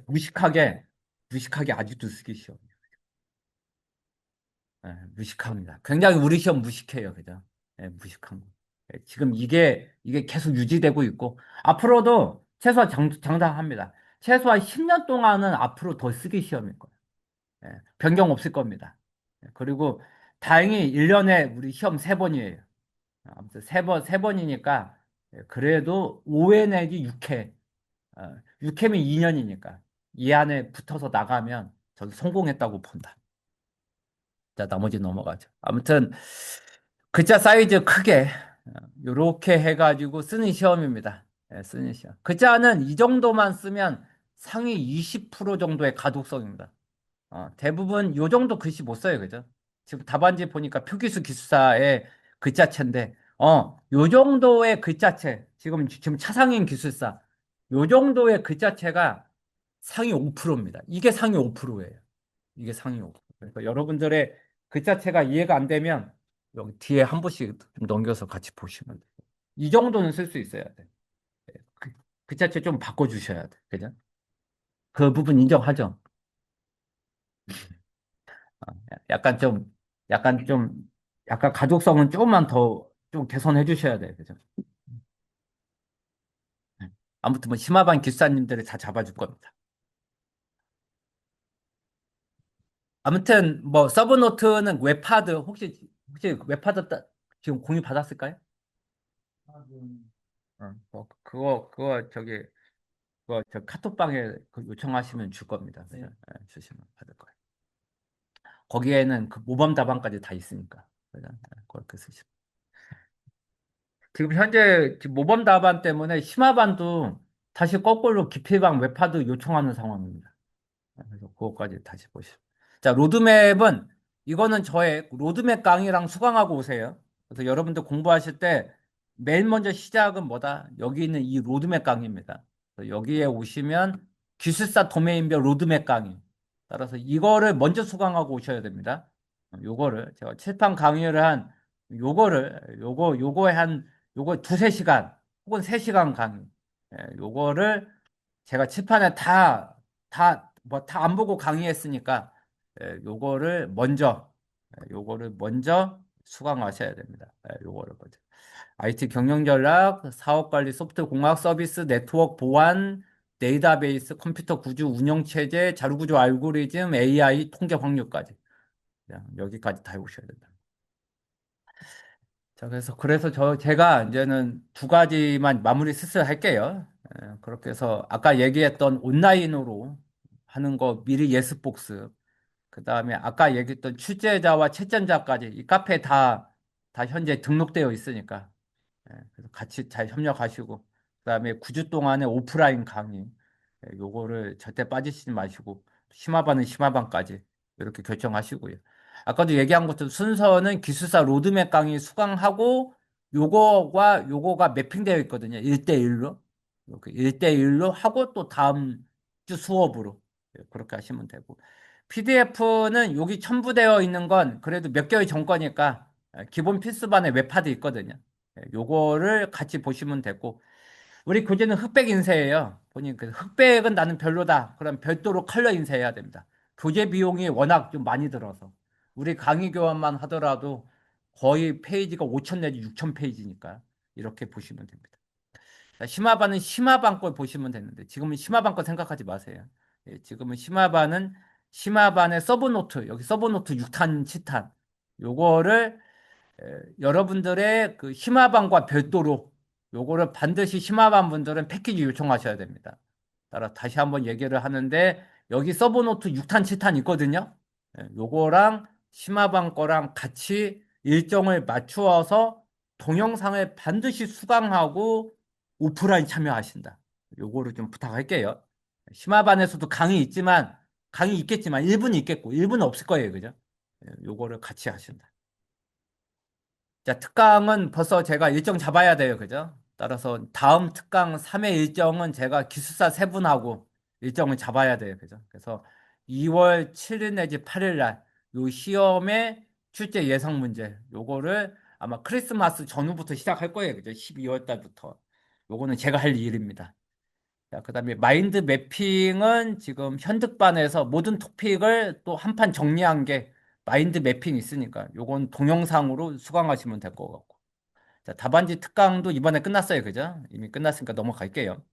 무식하게 아직도 쓰기 시험. 예, 무식합니다. 굉장히 우리 시험 무식해요. 그죠? 예, 무식한 거. 예, 지금 이게 계속 유지되고 있고, 앞으로도 최소한 장담합니다. 최소한 10년 동안은 앞으로 더 쓰기 시험일 거예요. 변경 없을 겁니다. 그리고 다행히 1년에 우리 시험 3번이에요. 아무튼 세 번이니까 그래도 5회 내지 6회. 6회면 2년이니까 이 안에 붙어서 나가면 저는 성공했다고 본다. 자, 나머지 넘어가죠. 아무튼 글자 사이즈 크게 요렇게 해가지고 쓰는 시험입니다. 예, 쓰는 시간. 글자는 이 정도만 쓰면 상위 20% 정도의 가독성입니다. 대부분 요 정도 글씨 못 써요, 그죠? 지금 답안지 보니까 표기수 기술사의 글자체인데, 요 정도의 글자체, 지금 차상인 기술사, 요 정도의 글자체가 상위 5%입니다. 이게 상위 5%예요. 이게 상위 5%. 그러니까 여러분들의 글자체가 이해가 안 되면 여기 뒤에 한 번씩 좀 넘겨서 같이 보시면 돼요. 이 정도는 쓸 수 있어야 돼. 그, 글자체 좀 바꿔주셔야 돼. 그죠? 그 부분 인정하죠? 어, 약간 좀, 약간 좀, 약간 가독성은 조금만 더 좀 개선해 주셔야 돼요. 그죠? 네. 아무튼 뭐 심화반 기사님들을 다 잡아줄 겁니다. 아무튼 뭐 서브노트는 웹하드 혹시 웹하드 지금 공유 받았을까요? 그거 그거 저 카톡방에 그 요청하시면 줄 겁니다. 그죠? 네, 주시면 받을 거예요. 거기에는 그 모범 답안까지 다 있으니까. 그죠? 네, 그렇게 쓰시면. 지금 현재 지금 모범 답안 때문에 심화반도 다시 거꾸로 기필방 웹하드 요청하는 상황입니다. 그래서 그거까지 다시 보시죠. 자, 로드맵은 이거는 저의 로드맵 강의랑 수강하고 오세요. 그래서 여러분들 공부하실 때 맨 먼저 시작은 뭐다? 여기 있는 이 로드맵 강의입니다. 그래서 여기에 오시면 기술사 도메인별 로드맵 강의. 따라서 이거를 먼저 수강하고 오셔야 됩니다. 요거를 제가 칠판 강의를 한 요거에 한 요거 두세 시간 혹은 세 시간 강의. 요거를 제가 칠판에 뭐 다 안 보고 강의했으니까 요거를 먼저 수강하셔야 됩니다. 요거를 먼저. IT 경영 전략, 사업 관리, 소프트 공학 서비스, 네트워크 보안, 데이터베이스, 컴퓨터 구조 운영 체제, 자료 구조 알고리즘, AI 통계 확률까지. 여기까지 다 해보셔야 된다. 자, 그래서 제가 이제는 두 가지만 마무리 슬슬 할게요. 그렇게 해서 아까 얘기했던 온라인으로 하는 거 미리 예습 복습. 그 다음에 아까 얘기했던 출제자와 채점자까지 이 카페에 다 현재 등록되어 있으니까. 그래서 같이 잘 협력하시고. 그 다음에 9주 동안의 오프라인 강의. 요거를 절대 빠지시지 마시고. 심화반은 심화반까지 이렇게 결정하시고요. 아까도 얘기한 것처럼 순서는 기술사 로드맵 강의 수강하고 요거가 매핑되어 있거든요. 1대1로. 이렇게 1대1로 하고 또 다음 주 수업으로 그렇게 하시면 되고. PDF는 여기 첨부되어 있는 건 그래도 몇 개월 전 거니까 기본 필수반에 웹하드 있거든요. 요거를 같이 보시면 되고. 우리 교재는 흑백 인쇄예요. 보니 그 흑백은 나는 별로다. 그럼 별도로 컬러 인쇄해야 됩니다. 교재 비용이 워낙 좀 많이 들어서 우리 강의 교환만 하더라도 거의 페이지가 5천 내지 6천 페이지니까 이렇게 보시면 됩니다. 자, 심화반은 심화반 걸 보시면 되는데 지금은 심화반 거 생각하지 마세요. 지금은 심화반의 서브노트 여기 서브노트 6탄 7탄 요거를 여러분들의 그 심화반과 별도로 요거를 반드시 심화반 분들은 패키지 요청하셔야 됩니다. 따라 다시 한번 얘기를 하는데 여기 서브노트 6탄 7탄 있거든요. 요거랑 심화반 거랑 같이 일정을 맞추어서 동영상을 반드시 수강하고 오프라인 참여하신다. 요거를 좀 부탁할게요. 심화반에서도 강의 있겠지만 1분 있겠고 1분 없을 거예요. 그죠? 요거를 같이 하신다. 자, 특강은 벌써 제가 일정 잡아야 돼요. 그죠? 따라서 다음 특강 3회 일정은 제가 기숙사 세 분하고 일정을 잡아야 돼요. 그죠? 그래서 2월 7일 내지 8일 날 요 시험의 출제 예상 문제 요거를 아마 크리스마스 전후부터 시작할 거예요. 그죠? 12월 달부터. 요거는 제가 할 일입니다. 자, 그다음에 마인드 매핑은 지금 현득반에서 모든 토픽을 또 한 판 정리한 게 마인드 매핑 있으니까 요건 동영상으로 수강하시면 될 것 같고. 자, 답안지 특강도 이번에 끝났어요. 그죠? 이미 끝났으니까 넘어갈게요.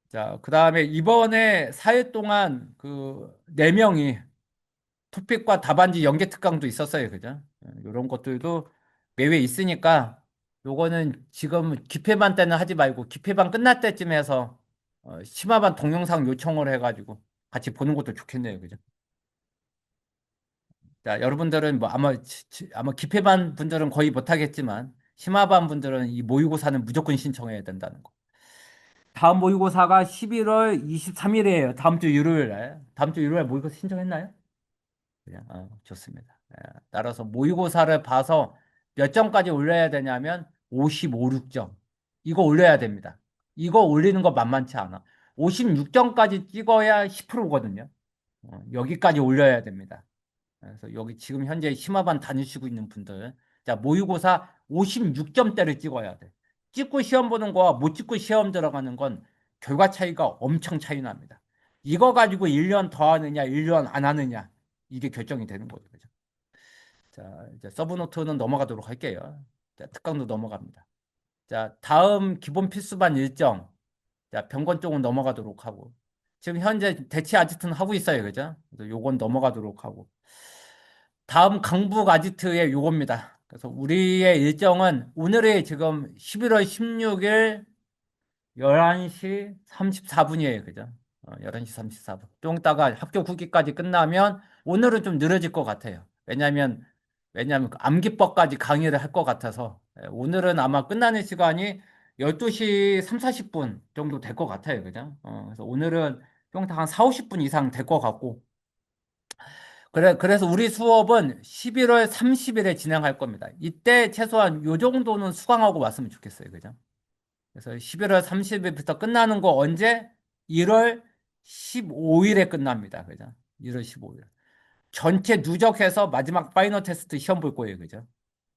자, 그다음에 이번에 4일 동안 그 4명이 토픽과 답안지 연계 특강도 있었어요. 그죠? 이런 것들도 매회 있으니까 요거는 지금 기폐반 때는 하지 말고 기폐반 끝날 때쯤 해서 심화반 동영상 요청을 해가지고 같이 보는 것도 좋겠네요. 그죠? 자, 여러분들은 뭐 아마 기폐반 분들은 거의 못하겠지만 심화반 분들은 이 모의고사는 무조건 신청해야 된다는 거. 다음 모의고사가 11월 23일이에요. 다음 주 일요일 날. 다음 주 일요일 모의고사 신청했나요? 그냥, 좋습니다. 따라서 모의고사를 봐서 몇 점까지 올려야 되냐면 55, 6점. 이거 올려야 됩니다. 이거 올리는 거 만만치 않아. 56점까지 찍어야 10%거든요. 여기까지 올려야 됩니다. 그래서 여기 지금 현재 심화반 다니시고 있는 분들, 자, 모의고사 56점대를 찍어야 돼. 찍고 시험 보는 거와 못 찍고 시험 들어가는 건 결과 차이가 엄청 차이 납니다. 이거 가지고 1년 더 하느냐, 1년 안 하느냐, 이게 결정이 되는 거죠. 그죠? 자, 이제 서브노트는 넘어가도록 할게요. 자, 특강도 넘어갑니다. 자, 다음 기본 필수반 일정. 자, 병건 쪽은 넘어가도록 하고. 지금 현재 대치 아지트는 하고 있어요. 그죠? 그래서 요건 넘어가도록 하고. 다음 강북 아지트의 요겁니다. 그래서 우리의 일정은 오늘이 지금 11월 16일 11시 34분이에요. 그죠? 11시 34분. 좀 이따가 학교 후기까지 끝나면 오늘은 좀 느려질 것 같아요. 왜냐면 그 암기법까지 강의를 할 것 같아서 오늘은 아마 끝나는 시간이 12시 3, 40분 정도 될 것 같아요. 그죠? 그래서 오늘은 좀 한 4, 50분 이상 될 것 같고 그래서 우리 수업은 11월 30일에 진행할 겁니다. 이때 최소한 요 정도는 수강하고 왔으면 좋겠어요. 그죠? 그래서 11월 30일부터 끝나는 거 언제? 1월 15일에 끝납니다. 그죠? 1월 15일. 전체 누적해서 마지막 파이널 테스트 시험 볼 거예요. 그죠?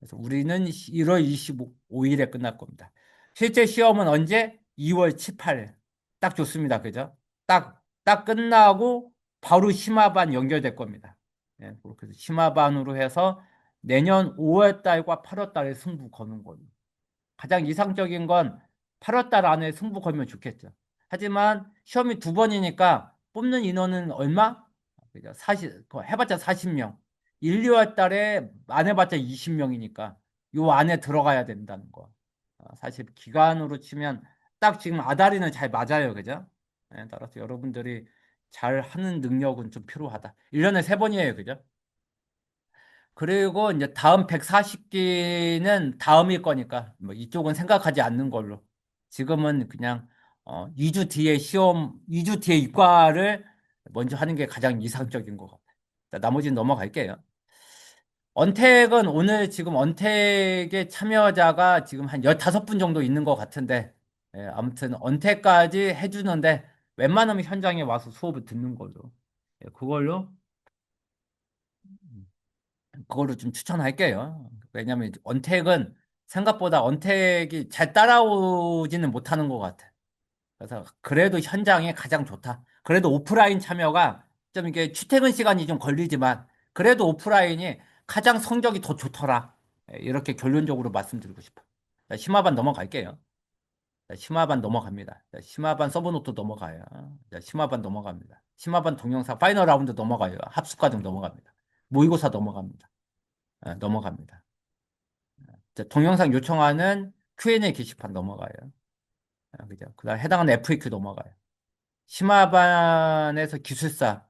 그래서 우리는 1월 25일에 끝날 겁니다. 실제 시험은 언제? 2월 7, 8일. 딱 좋습니다. 그죠? 딱 끝나고 바로 심화반 연결될 겁니다. 예, 그렇게 해서 심화반으로 해서 내년 5월 달과 8월 달에 승부 거는 거예요. 가장 이상적인 건 8월 달 안에 승부 걸면 좋겠죠. 하지만 시험이 두 번이니까 뽑는 인원은 얼마? 그죠? 40, 해봤자 40명. 1, 2월 달에 안 해봤자 20명이니까 요 안에 들어가야 된다는 거. 사실 기간으로 치면 딱 지금 아다리는 잘 맞아요. 그죠? 따라서 여러분들이 잘 하는 능력은 좀 필요하다. 1년에 세 번이에요. 그죠? 그리고 이제 다음 140기는 다음일 거니까 뭐 이쪽은 생각하지 않는 걸로. 지금은 그냥 2주 뒤에 시험, 2주 뒤에 이과를 먼저 하는 게 가장 이상적인 것 같아요. 자, 나머지는 넘어갈게요. 언택은 오늘 지금 언택의 참여자가 지금 한 15분 정도 있는 것 같은데, 아무튼 언택까지 해주는데 웬만하면 현장에 와서 수업을 듣는 걸로. 그거를 좀 추천할게요. 왜냐면 언택은 생각보다 언택이 잘 따라오지는 못하는 것 같아. 그래서 그래도 현장에 가장 좋다. 그래도 오프라인 참여가 좀 이게 출퇴근 시간이 좀 걸리지만 그래도 오프라인이 가장 성적이 더 좋더라. 이렇게 결론적으로 말씀드리고 싶어. 자, 심화반 넘어갈게요. 자, 심화반 넘어갑니다. 자, 심화반 서브노트 넘어가요. 자, 심화반 넘어갑니다. 심화반 동영상 파이널 라운드 넘어가요. 합숙과정 넘어갑니다. 모의고사 넘어갑니다. 넘어갑니다. 자, 동영상 요청하는 Q&A 게시판 넘어가요. 그죠? 그다음 해당하는 FAQ 넘어가요. 심화반에서 기술사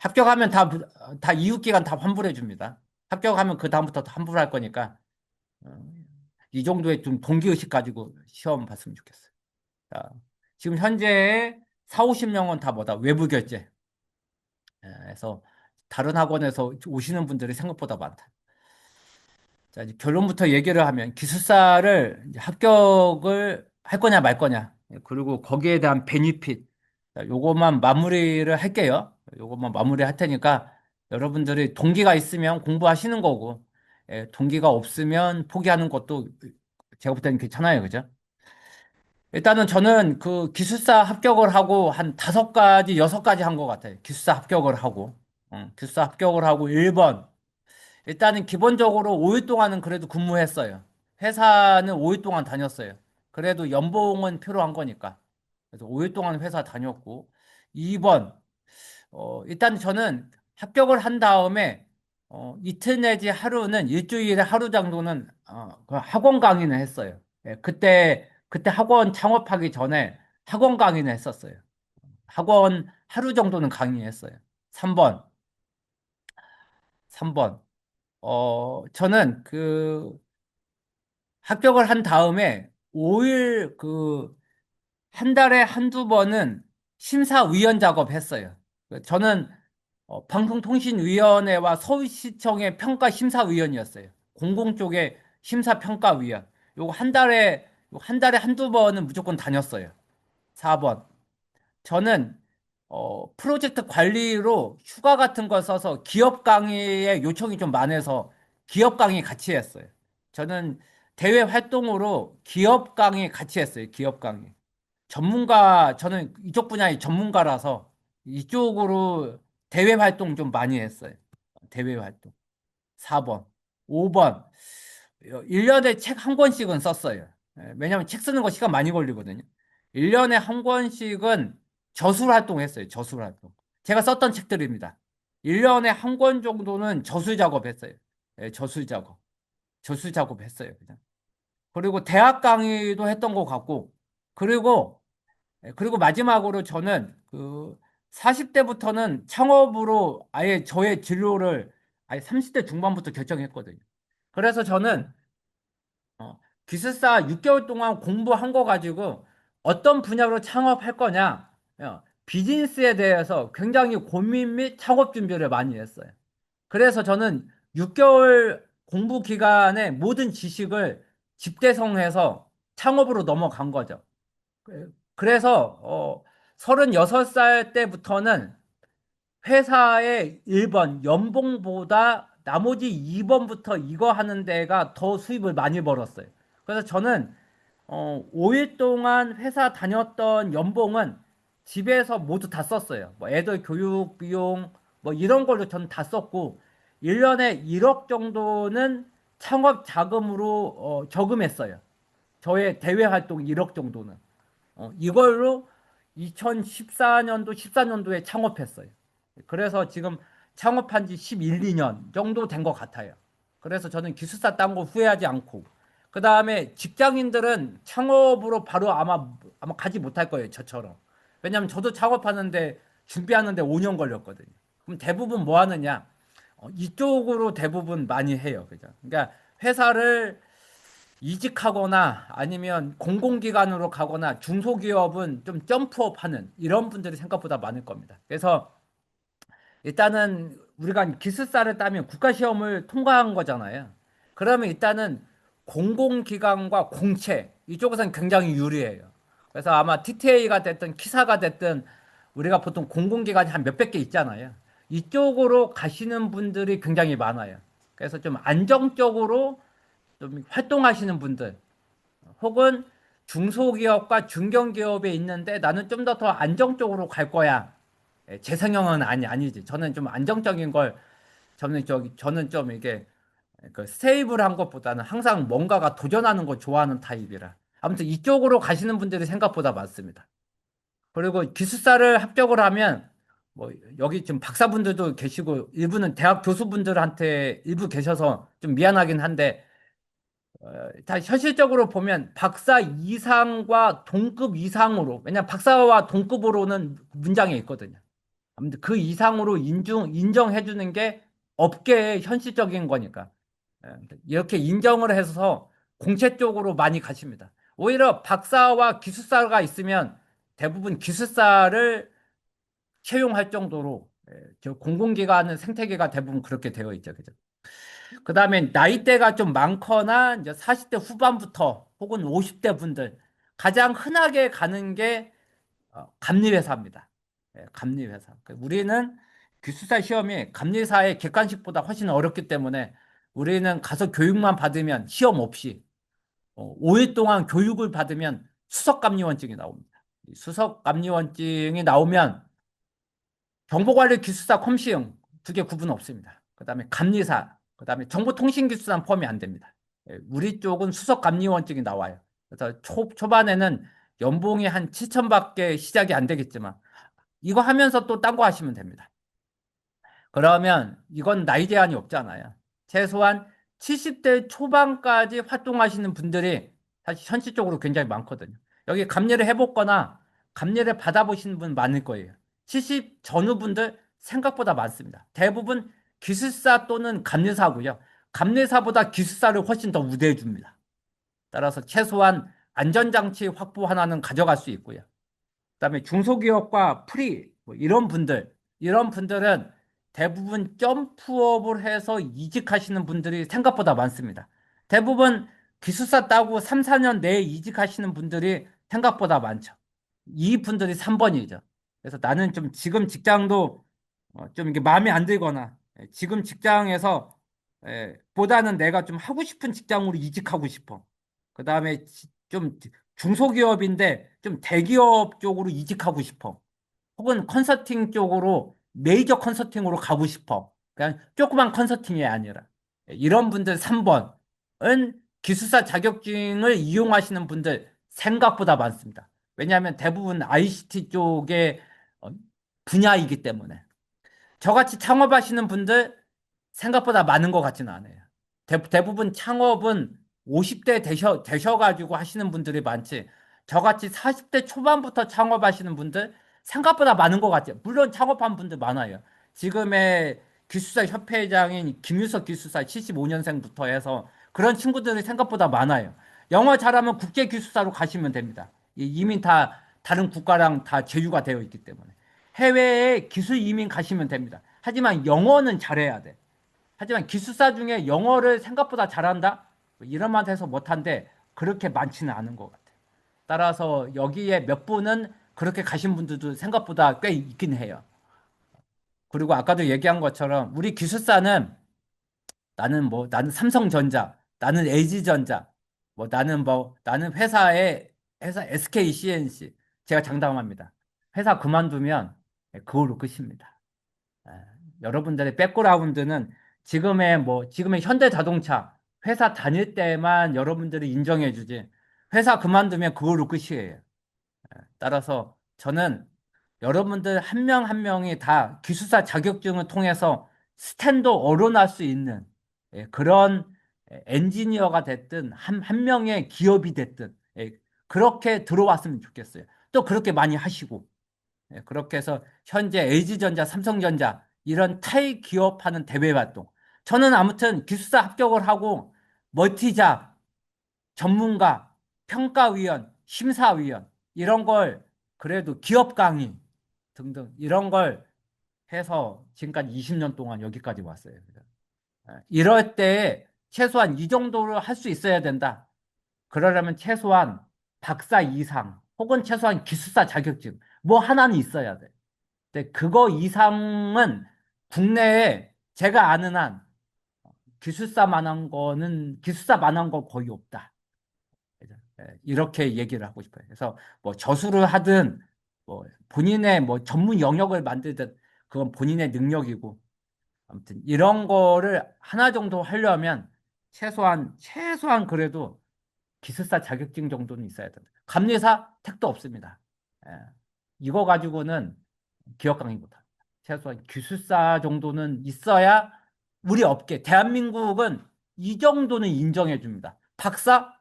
합격하면 다 이웃기간 다 환불해 줍니다. 합격하면 그 다음부터 환불할 거니까 어, 이 정도의 좀 동기의식 가지고 시험 봤으면 좋겠어요. 자, 지금 현재 4, 50명은 다 뭐다? 외부 결제. 그래서 다른 학원에서 오시는 분들이 생각보다 많다. 자, 이제 결론부터 얘기를 하면 기술사를 이제 합격을 할 거냐 말 거냐. 그리고 거기에 대한 베니핏. 자, 요것만 마무리를 할게요. 요것만 마무리 할 테니까 여러분들이 동기가 있으면 공부하시는 거고, 동기가 없으면 포기하는 것도 제가 볼 때는 괜찮아요. 그죠? 일단은 저는 그 기술사 합격을 하고 한 5가지, 6가지 한 것 같아요. 기술사 합격을 하고. 기술사 합격을 하고 1번. 일단은 기본적으로 5일 동안은 그래도 근무했어요. 회사는 5일 동안 다녔어요. 그래도 연봉은 필요한 거니까. 그래서 5일 동안 회사 다녔고. 2번, 일단 저는 합격을 한 다음에 이틀 내지 하루는 일주일에 하루 정도는 그 학원 강의는 했어요. 예, 그때 학원 창업하기 전에 학원 강의는 했었어요. 학원 하루 정도는 강의했어요. 3번, 3번. 저는 그 합격을 한 다음에 5일 그 한 달에 한두 번은 심사위원 작업했어요. 저는 방송통신위원회와 서울시청의 평가심사위원이었어요. 공공 쪽의 심사평가위원. 요거 한 달에 한두 번은 무조건 다녔어요. 4번. 저는 프로젝트 관리로 휴가 같은 거 써서 기업 강의에 요청이 좀 많아서 기업 강의 같이 했어요. 저는 대외 활동으로 기업 강의 같이 했어요. 기업 강의. 저는 이쪽 분야의 전문가라서 이쪽으로 대외 활동 좀 많이 했어요. 대외 활동. 4번. 5번. 1년에 책 한 권씩은 썼어요. 왜냐면 책 쓰는 거 시간 많이 걸리거든요. 1년에 한 권씩은 저술 활동했어요. 저술 활동. 제가 썼던 책들입니다. 1년에 한 권 정도는 저술 작업했어요. 저술 작업. 저술 작업했어요. 그냥. 그리고 대학 강의도 했던 것 같고, 그리고 그리고 마지막으로 저는 그 40대부터는 창업으로 아예 저의 진로를 아예 30대 중반부터 결정했거든요. 그래서 저는 기술사 6개월 동안 공부한 거 가지고 어떤 분야로 창업할 거냐, 비즈니스에 대해서 굉장히 고민 및 창업 준비를 많이 했어요. 그래서 저는 6개월 공부 기간에 모든 지식을 집대성해서 창업으로 넘어간 거죠. 그래서 36살 때부터는 회사의 1번 연봉보다 나머지 2번부터 이거 하는 데가 더 수입을 많이 벌었어요. 그래서 저는 5일 동안 회사 다녔던 연봉은 집에서 모두 다 썼어요. 뭐 애들 교육 비용 뭐 이런 걸로 저는 다 썼고 1년에 1억 정도는 창업 자금으로 저금했어요. 저의 대외 활동 1억 정도는. 이걸로 2014년도, 14년도에 창업했어요. 그래서 지금 창업한 지 11, 2년 정도 된 것 같아요. 그래서 저는 기술사 딴 거 후회하지 않고. 그 다음에 직장인들은 창업으로 바로 아마 가지 못할 거예요. 저처럼. 왜냐면 저도 창업하는데, 준비하는데 5년 걸렸거든요. 그럼 대부분 뭐 하느냐? 이쪽으로 대부분 많이 해요. 그죠? 그러니까 회사를 이직하거나 아니면 공공기관으로 가거나 중소기업은 좀 점프업 하는 이런 분들이 생각보다 많을 겁니다. 그래서 일단은 우리가 기술사를 따면 국가시험을 통과한 거잖아요. 그러면 일단은 공공기관과 공채 이쪽에서는 굉장히 유리해요. 그래서 아마 TTA가 됐든 키사가 됐든 우리가 보통 공공기관이 한 몇백 개 있잖아요. 이쪽으로 가시는 분들이 굉장히 많아요. 그래서 좀 안정적으로 좀 활동하시는 분들 혹은 중소기업과 중견기업에 있는데 나는 좀 더 안정적으로 갈 거야. 제 성향은 아니지. 저는 좀 안정적인 걸 저는 좀 이게 그 세이브를 한 것보다는 항상 뭔가가 도전하는 걸 좋아하는 타입이라. 아무튼 이쪽으로 가시는 분들이 생각보다 많습니다. 그리고 기숙사를 합격을 하면 뭐 여기 지금 박사분들도 계시고 일부는 대학 교수분들한테 일부 계셔서 좀 미안하긴 한데 다 현실적으로 보면 박사 이상과 동급 이상으로, 왜냐면 박사와 동급으로는 문장에 있거든요. 아무튼 그 이상으로 인정해주는 게 업계의 현실적인 거니까. 이렇게 인정을 해서 공채 쪽으로 많이 가십니다. 오히려 박사와 기술사가 있으면 대부분 기술사를 채용할 정도로 저 공공기관은 생태계가 대부분 그렇게 되어 있죠. 그죠? 그 다음에 나이대가 좀 많거나 이제 40대 후반부터 혹은 50대 분들 가장 흔하게 가는 게 감리회사입니다. 감리회사. 우리는 기술사 시험이 감리사의 객관식보다 훨씬 어렵기 때문에 우리는 가서 교육만 받으면 시험 없이 5일 동안 교육을 받으면 수석감리원증이 나옵니다. 이 수석감리원증이 나오면 정보관리 기술사 컴시형 두 개 구분 없습니다. 그 다음에 감리사, 그 다음에 정보통신기술사는 포함이 안 됩니다. 우리 쪽은 수석감리원증이 나와요. 그래서 초반에는 연봉이 한 7천밖에 시작이 안 되겠지만 이거 하면서 또 딴 거 하시면 됩니다. 그러면 이건 나이 제한이 없잖아요. 최소한 70대 초반까지 활동하시는 분들이 사실 현실적으로 굉장히 많거든요. 여기 감리를 해봤거나 감리를 받아보시는 분 많을 거예요. 70 전후 분들 생각보다 많습니다. 대부분 기술사 또는 감리사고요. 감리사보다 기술사를 훨씬 더 우대해 줍니다. 따라서 최소한 안전장치 확보 하나는 가져갈 수 있고요. 그다음에 중소기업과 프리 뭐 이런 분들은 대부분 점프업을 해서 이직하시는 분들이 생각보다 많습니다. 대부분 기술사 따고 3, 4년 내에 이직하시는 분들이 생각보다 많죠. 이 분들이 3번이죠. 그래서 나는 좀 지금 직장도 좀 이게 마음에 안 들거나 지금 직장에서 보다는 내가 좀 하고 싶은 직장으로 이직하고 싶어. 그다음에 좀 중소기업인데 좀 대기업 쪽으로 이직하고 싶어. 혹은 컨설팅 쪽으로 메이저 컨설팅으로 가고 싶어. 그냥 조그만 컨설팅이 아니라. 이런 분들 3번은 기술사 자격증을 이용하시는 분들 생각보다 많습니다. 왜냐하면 대부분 ICT 쪽의 어, 분야이기 때문에. 저같이 창업하시는 분들 생각보다 많은 것 같지는 않아요. 대부분 창업은 50대 되셔가지고 하시는 분들이 많지. 저같이 40대 초반부터 창업하시는 분들 생각보다 많은 것 같아요. 물론 창업한 분들 많아요. 지금의 기술사 협회장인 김유석 기술사 75년생부터 해서 그런 친구들이 생각보다 많아요. 영어 잘하면 국제 기술사로 가시면 됩니다. 이미 다 다른 국가랑 다 제휴가 되어 있기 때문에. 해외에 기술 이민 가시면 됩니다. 하지만 영어는 잘해야 돼. 하지만 기술사 중에 영어를 생각보다 잘한다? 이런 말 해서 못한데 그렇게 많지는 않은 것 같아요. 따라서 여기에 몇 분은 그렇게 가신 분들도 생각보다 꽤 있긴 해요. 그리고 아까도 얘기한 것처럼 우리 기술사는 나는 삼성전자, 나는 LG전자, 나는 회사 SK CNC 제가 장담합니다. 회사 그만두면 그걸로 끝입니다. 예, 여러분들의 백그라운드는 지금의 현대자동차 회사 다닐 때만 여러분들이 인정해 주지 회사 그만두면 그걸로 끝이에요. 따라서 저는 여러분들 한 명 한 명이 다 기술사 자격증을 통해서 스탠도 어론할 수 있는 그런 엔지니어가 됐든 한 명의 기업이 됐든 그렇게 들어왔으면 좋겠어요. 또 그렇게 많이 하시고 그렇게 해서 현재 LG전자, 삼성전자 이런 타이 기업하는 대외 활동. 저는 아무튼 기술사 합격을 하고 멀티자, 전문가, 평가위원, 심사위원 이런 걸 그래도 기업 강의 등등 이런 걸 해서 지금까지 20년 동안 여기까지 왔어요. 이럴 때 최소한 이 정도를 할 수 있어야 된다. 그러려면 최소한 박사 이상 혹은 최소한 기술사 자격증 뭐 하나는 있어야 돼. 근데 그거 이상은 국내에 제가 아는 한 기술사만한 거 거의 없다. 이렇게 얘기를 하고 싶어요. 그래서 뭐 저수를 하든 뭐 본인의 뭐 전문 영역을 만들든 그건 본인의 능력이고 아무튼 이런 거를 하나 정도 하려면 최소한 그래도 기술사 자격증 정도는 있어야 된다. 감리사 택도 없습니다. 예. 이거 가지고는 기업 강의 못합니다. 최소한 기술사 정도는 있어야 우리 업계 대한민국은 이 정도는 인정해 줍니다. 박사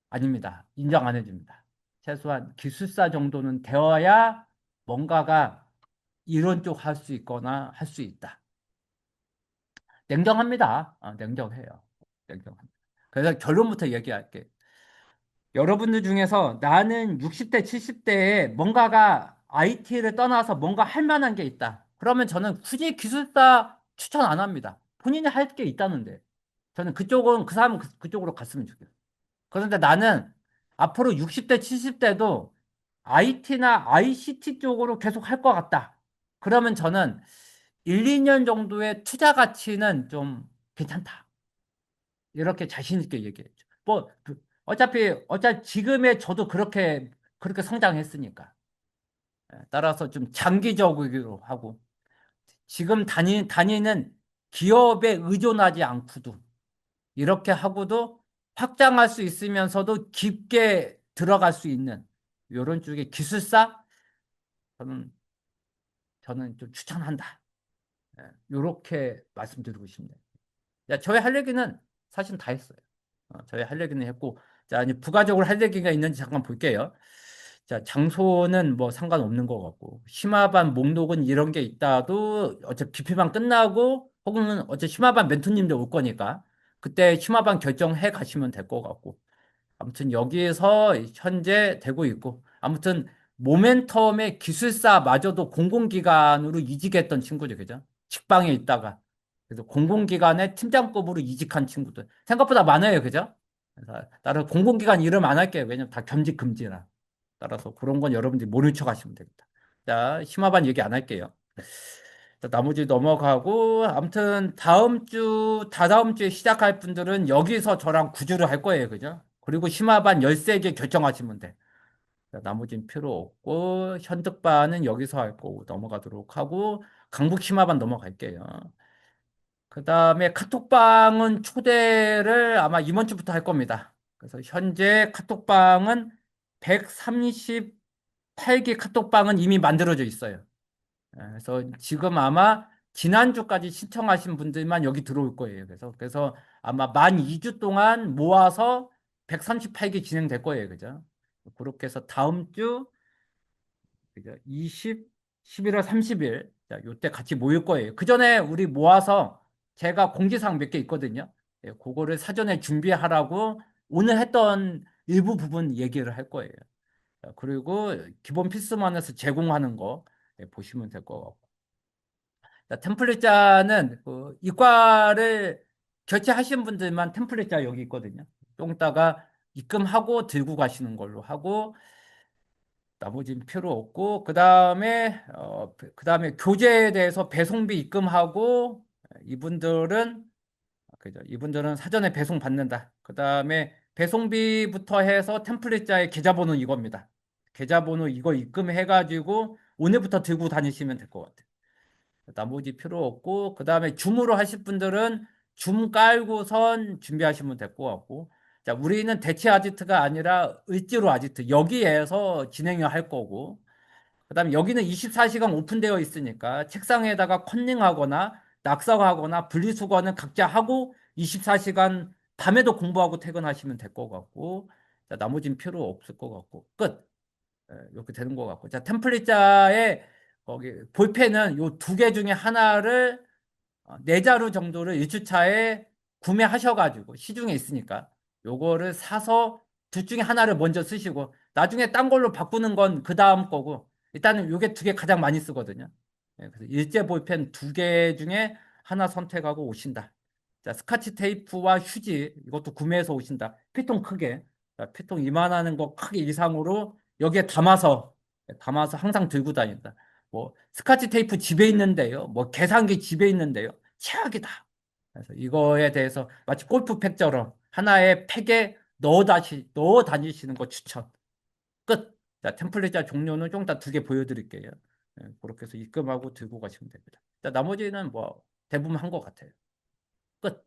아닙니다. 인정 안 해줍니다. 최소한 기술사 정도는 되어야 뭔가가 이런 쪽 할 수 있거나 할 수 있다. 냉정합니다. 냉정해요. 냉정합니다. 그래서 결론부터 얘기할게. 여러분들 중에서 나는 60대, 70대에 뭔가가 IT를 떠나서 뭔가 할 만한 게 있다. 그러면 저는 굳이 기술사 추천 안 합니다. 본인이 할 게 있다는데. 저는 그 사람은 그쪽으로 갔으면 좋겠어요. 그런데 나는 앞으로 60대, 70대도 IT나 ICT 쪽으로 계속 할 것 같다. 그러면 저는 1, 2년 정도의 투자 가치는 좀 괜찮다. 이렇게 자신 있게 얘기했죠. 어차피 지금의 저도 그렇게 성장했으니까. 따라서 좀 장기적으로 하고, 지금 다니는 기업에 의존하지 않고도, 이렇게 하고도 확장할 수 있으면서도 깊게 들어갈 수 있는, 이런 쪽의 기술사, 저는, 저는 좀 추천한다. 이렇게 말씀드리고 싶네요. 저희 할 얘기는 사실 다 했어요. 저희 할 얘기는 했고, 자, 이제 부가적으로 할 얘기가 있는지 잠깐 볼게요. 자, 장소는 뭐 상관없는 것 같고, 심화반 목록은 이런 게 있다도 어차피 BP만 끝나고, 혹은 어차피 심화반 멘토님들 올 거니까, 그때 심화반 결정해 가시면 될 것 같고, 아무튼 여기에서 현재 되고 있고, 아무튼 모멘텀의 기술사마저도 공공기관으로 이직했던 친구죠, 그죠? 직방에 있다가. 그래서 공공기관의 팀장급으로 이직한 친구들. 생각보다 많아요, 그죠? 그래서 따라서 공공기관 이름 안 할게요. 왜냐면 다 겸직 금지라. 따라서 그런 건 여러분들이 모른 척 하시면 됩니다. 자, 심화반 얘기 안 할게요. 자, 나머지 넘어가고, 아무튼 다다음 주에 시작할 분들은 여기서 저랑 구주를 할 거예요, 그죠? 그리고 심화반 13개 결정하시면 돼. 자, 나머지는 필요 없고, 현득반은 여기서 할 거고, 넘어가도록 하고, 강북 심화반 넘어갈게요. 그 다음에 카톡방은 초대를 아마 이번 주부터 할 겁니다. 그래서 현재 카톡방은 138개 카톡방은 이미 만들어져 있어요. 그래서 지금 아마 지난주까지 신청하신 분들만 여기 들어올 거예요. 그래서 아마 만 2주 동안 모아서 138개 진행될 거예요. 그죠? 그렇게 해서 다음 주 그죠? 11월 30일 자, 요때 같이 모일 거예요. 그 전에 우리 모아서 제가 공지사항 몇 개 있거든요. 예, 그거를 사전에 준비하라고 오늘 했던 일부 부분 얘기를 할 거예요. 자, 그리고 기본 필수만에서 제공하는 거 보시면 될 것 같고. 자, 템플릿자는 그 이과를 결제하신 분들만 템플릿자 여기 있거든요. 좀 이따가 입금하고 들고 가시는 걸로 하고 나머지는 필요 없고 그다음에 교재에 대해서 배송비 입금하고 이분들은 그죠? 이분들은 사전에 배송 받는다. 그다음에 배송비부터 해서 템플릿자의 계좌번호 이겁니다. 계좌번호 이거 입금해 가지고 오늘부터 들고 다니시면 될 것 같아요. 나머지 필요 없고 그다음에 줌으로 하실 분들은 줌 깔고선 준비하시면 될 것 같고 자 우리는 대체 아지트가 아니라 을지로 아지트 여기에서 진행을 할 거고 그다음에 여기는 24시간 오픈되어 있으니까 책상에다가 컨닝하거나 낙서하거나 분리수거는 각자 하고 24시간 밤에도 공부하고 퇴근하시면 될 것 같고 자 나머지는 필요 없을 것 같고 끝 이렇게 되는 것 같고. 자, 템플릿자에 거기 볼펜은 요 두 개 중에 하나를 네 자루 정도를 1주차에 구매하셔가지고 시중에 있으니까 요거를 사서 둘 중에 하나를 먼저 쓰시고 나중에 딴 걸로 바꾸는 건 그 다음 거고 일단은 요게 두 개 가장 많이 쓰거든요. 예, 그래서 일제 볼펜 두 개 중에 하나 선택하고 오신다. 자, 스카치 테이프와 휴지 이것도 구매해서 오신다. 피통 크게. 자, 피통 이만하는 거 크게 이상으로 여기에 담아서 항상 들고 다닌다. 뭐 스카치 테이프 집에 있는데요. 뭐 계산기 집에 있는데요. 최악이다. 그래서 이거에 대해서 마치 골프팩처럼 하나의 팩에 넣어 다니시는 거 추천. 끝. 자, 템플릿자 종류는 좀 이따 두 개 보여드릴게요. 예, 그렇게 해서 입금하고 들고 가시면 됩니다. 자, 나머지는 뭐 대부분 한 것 같아요. 끝.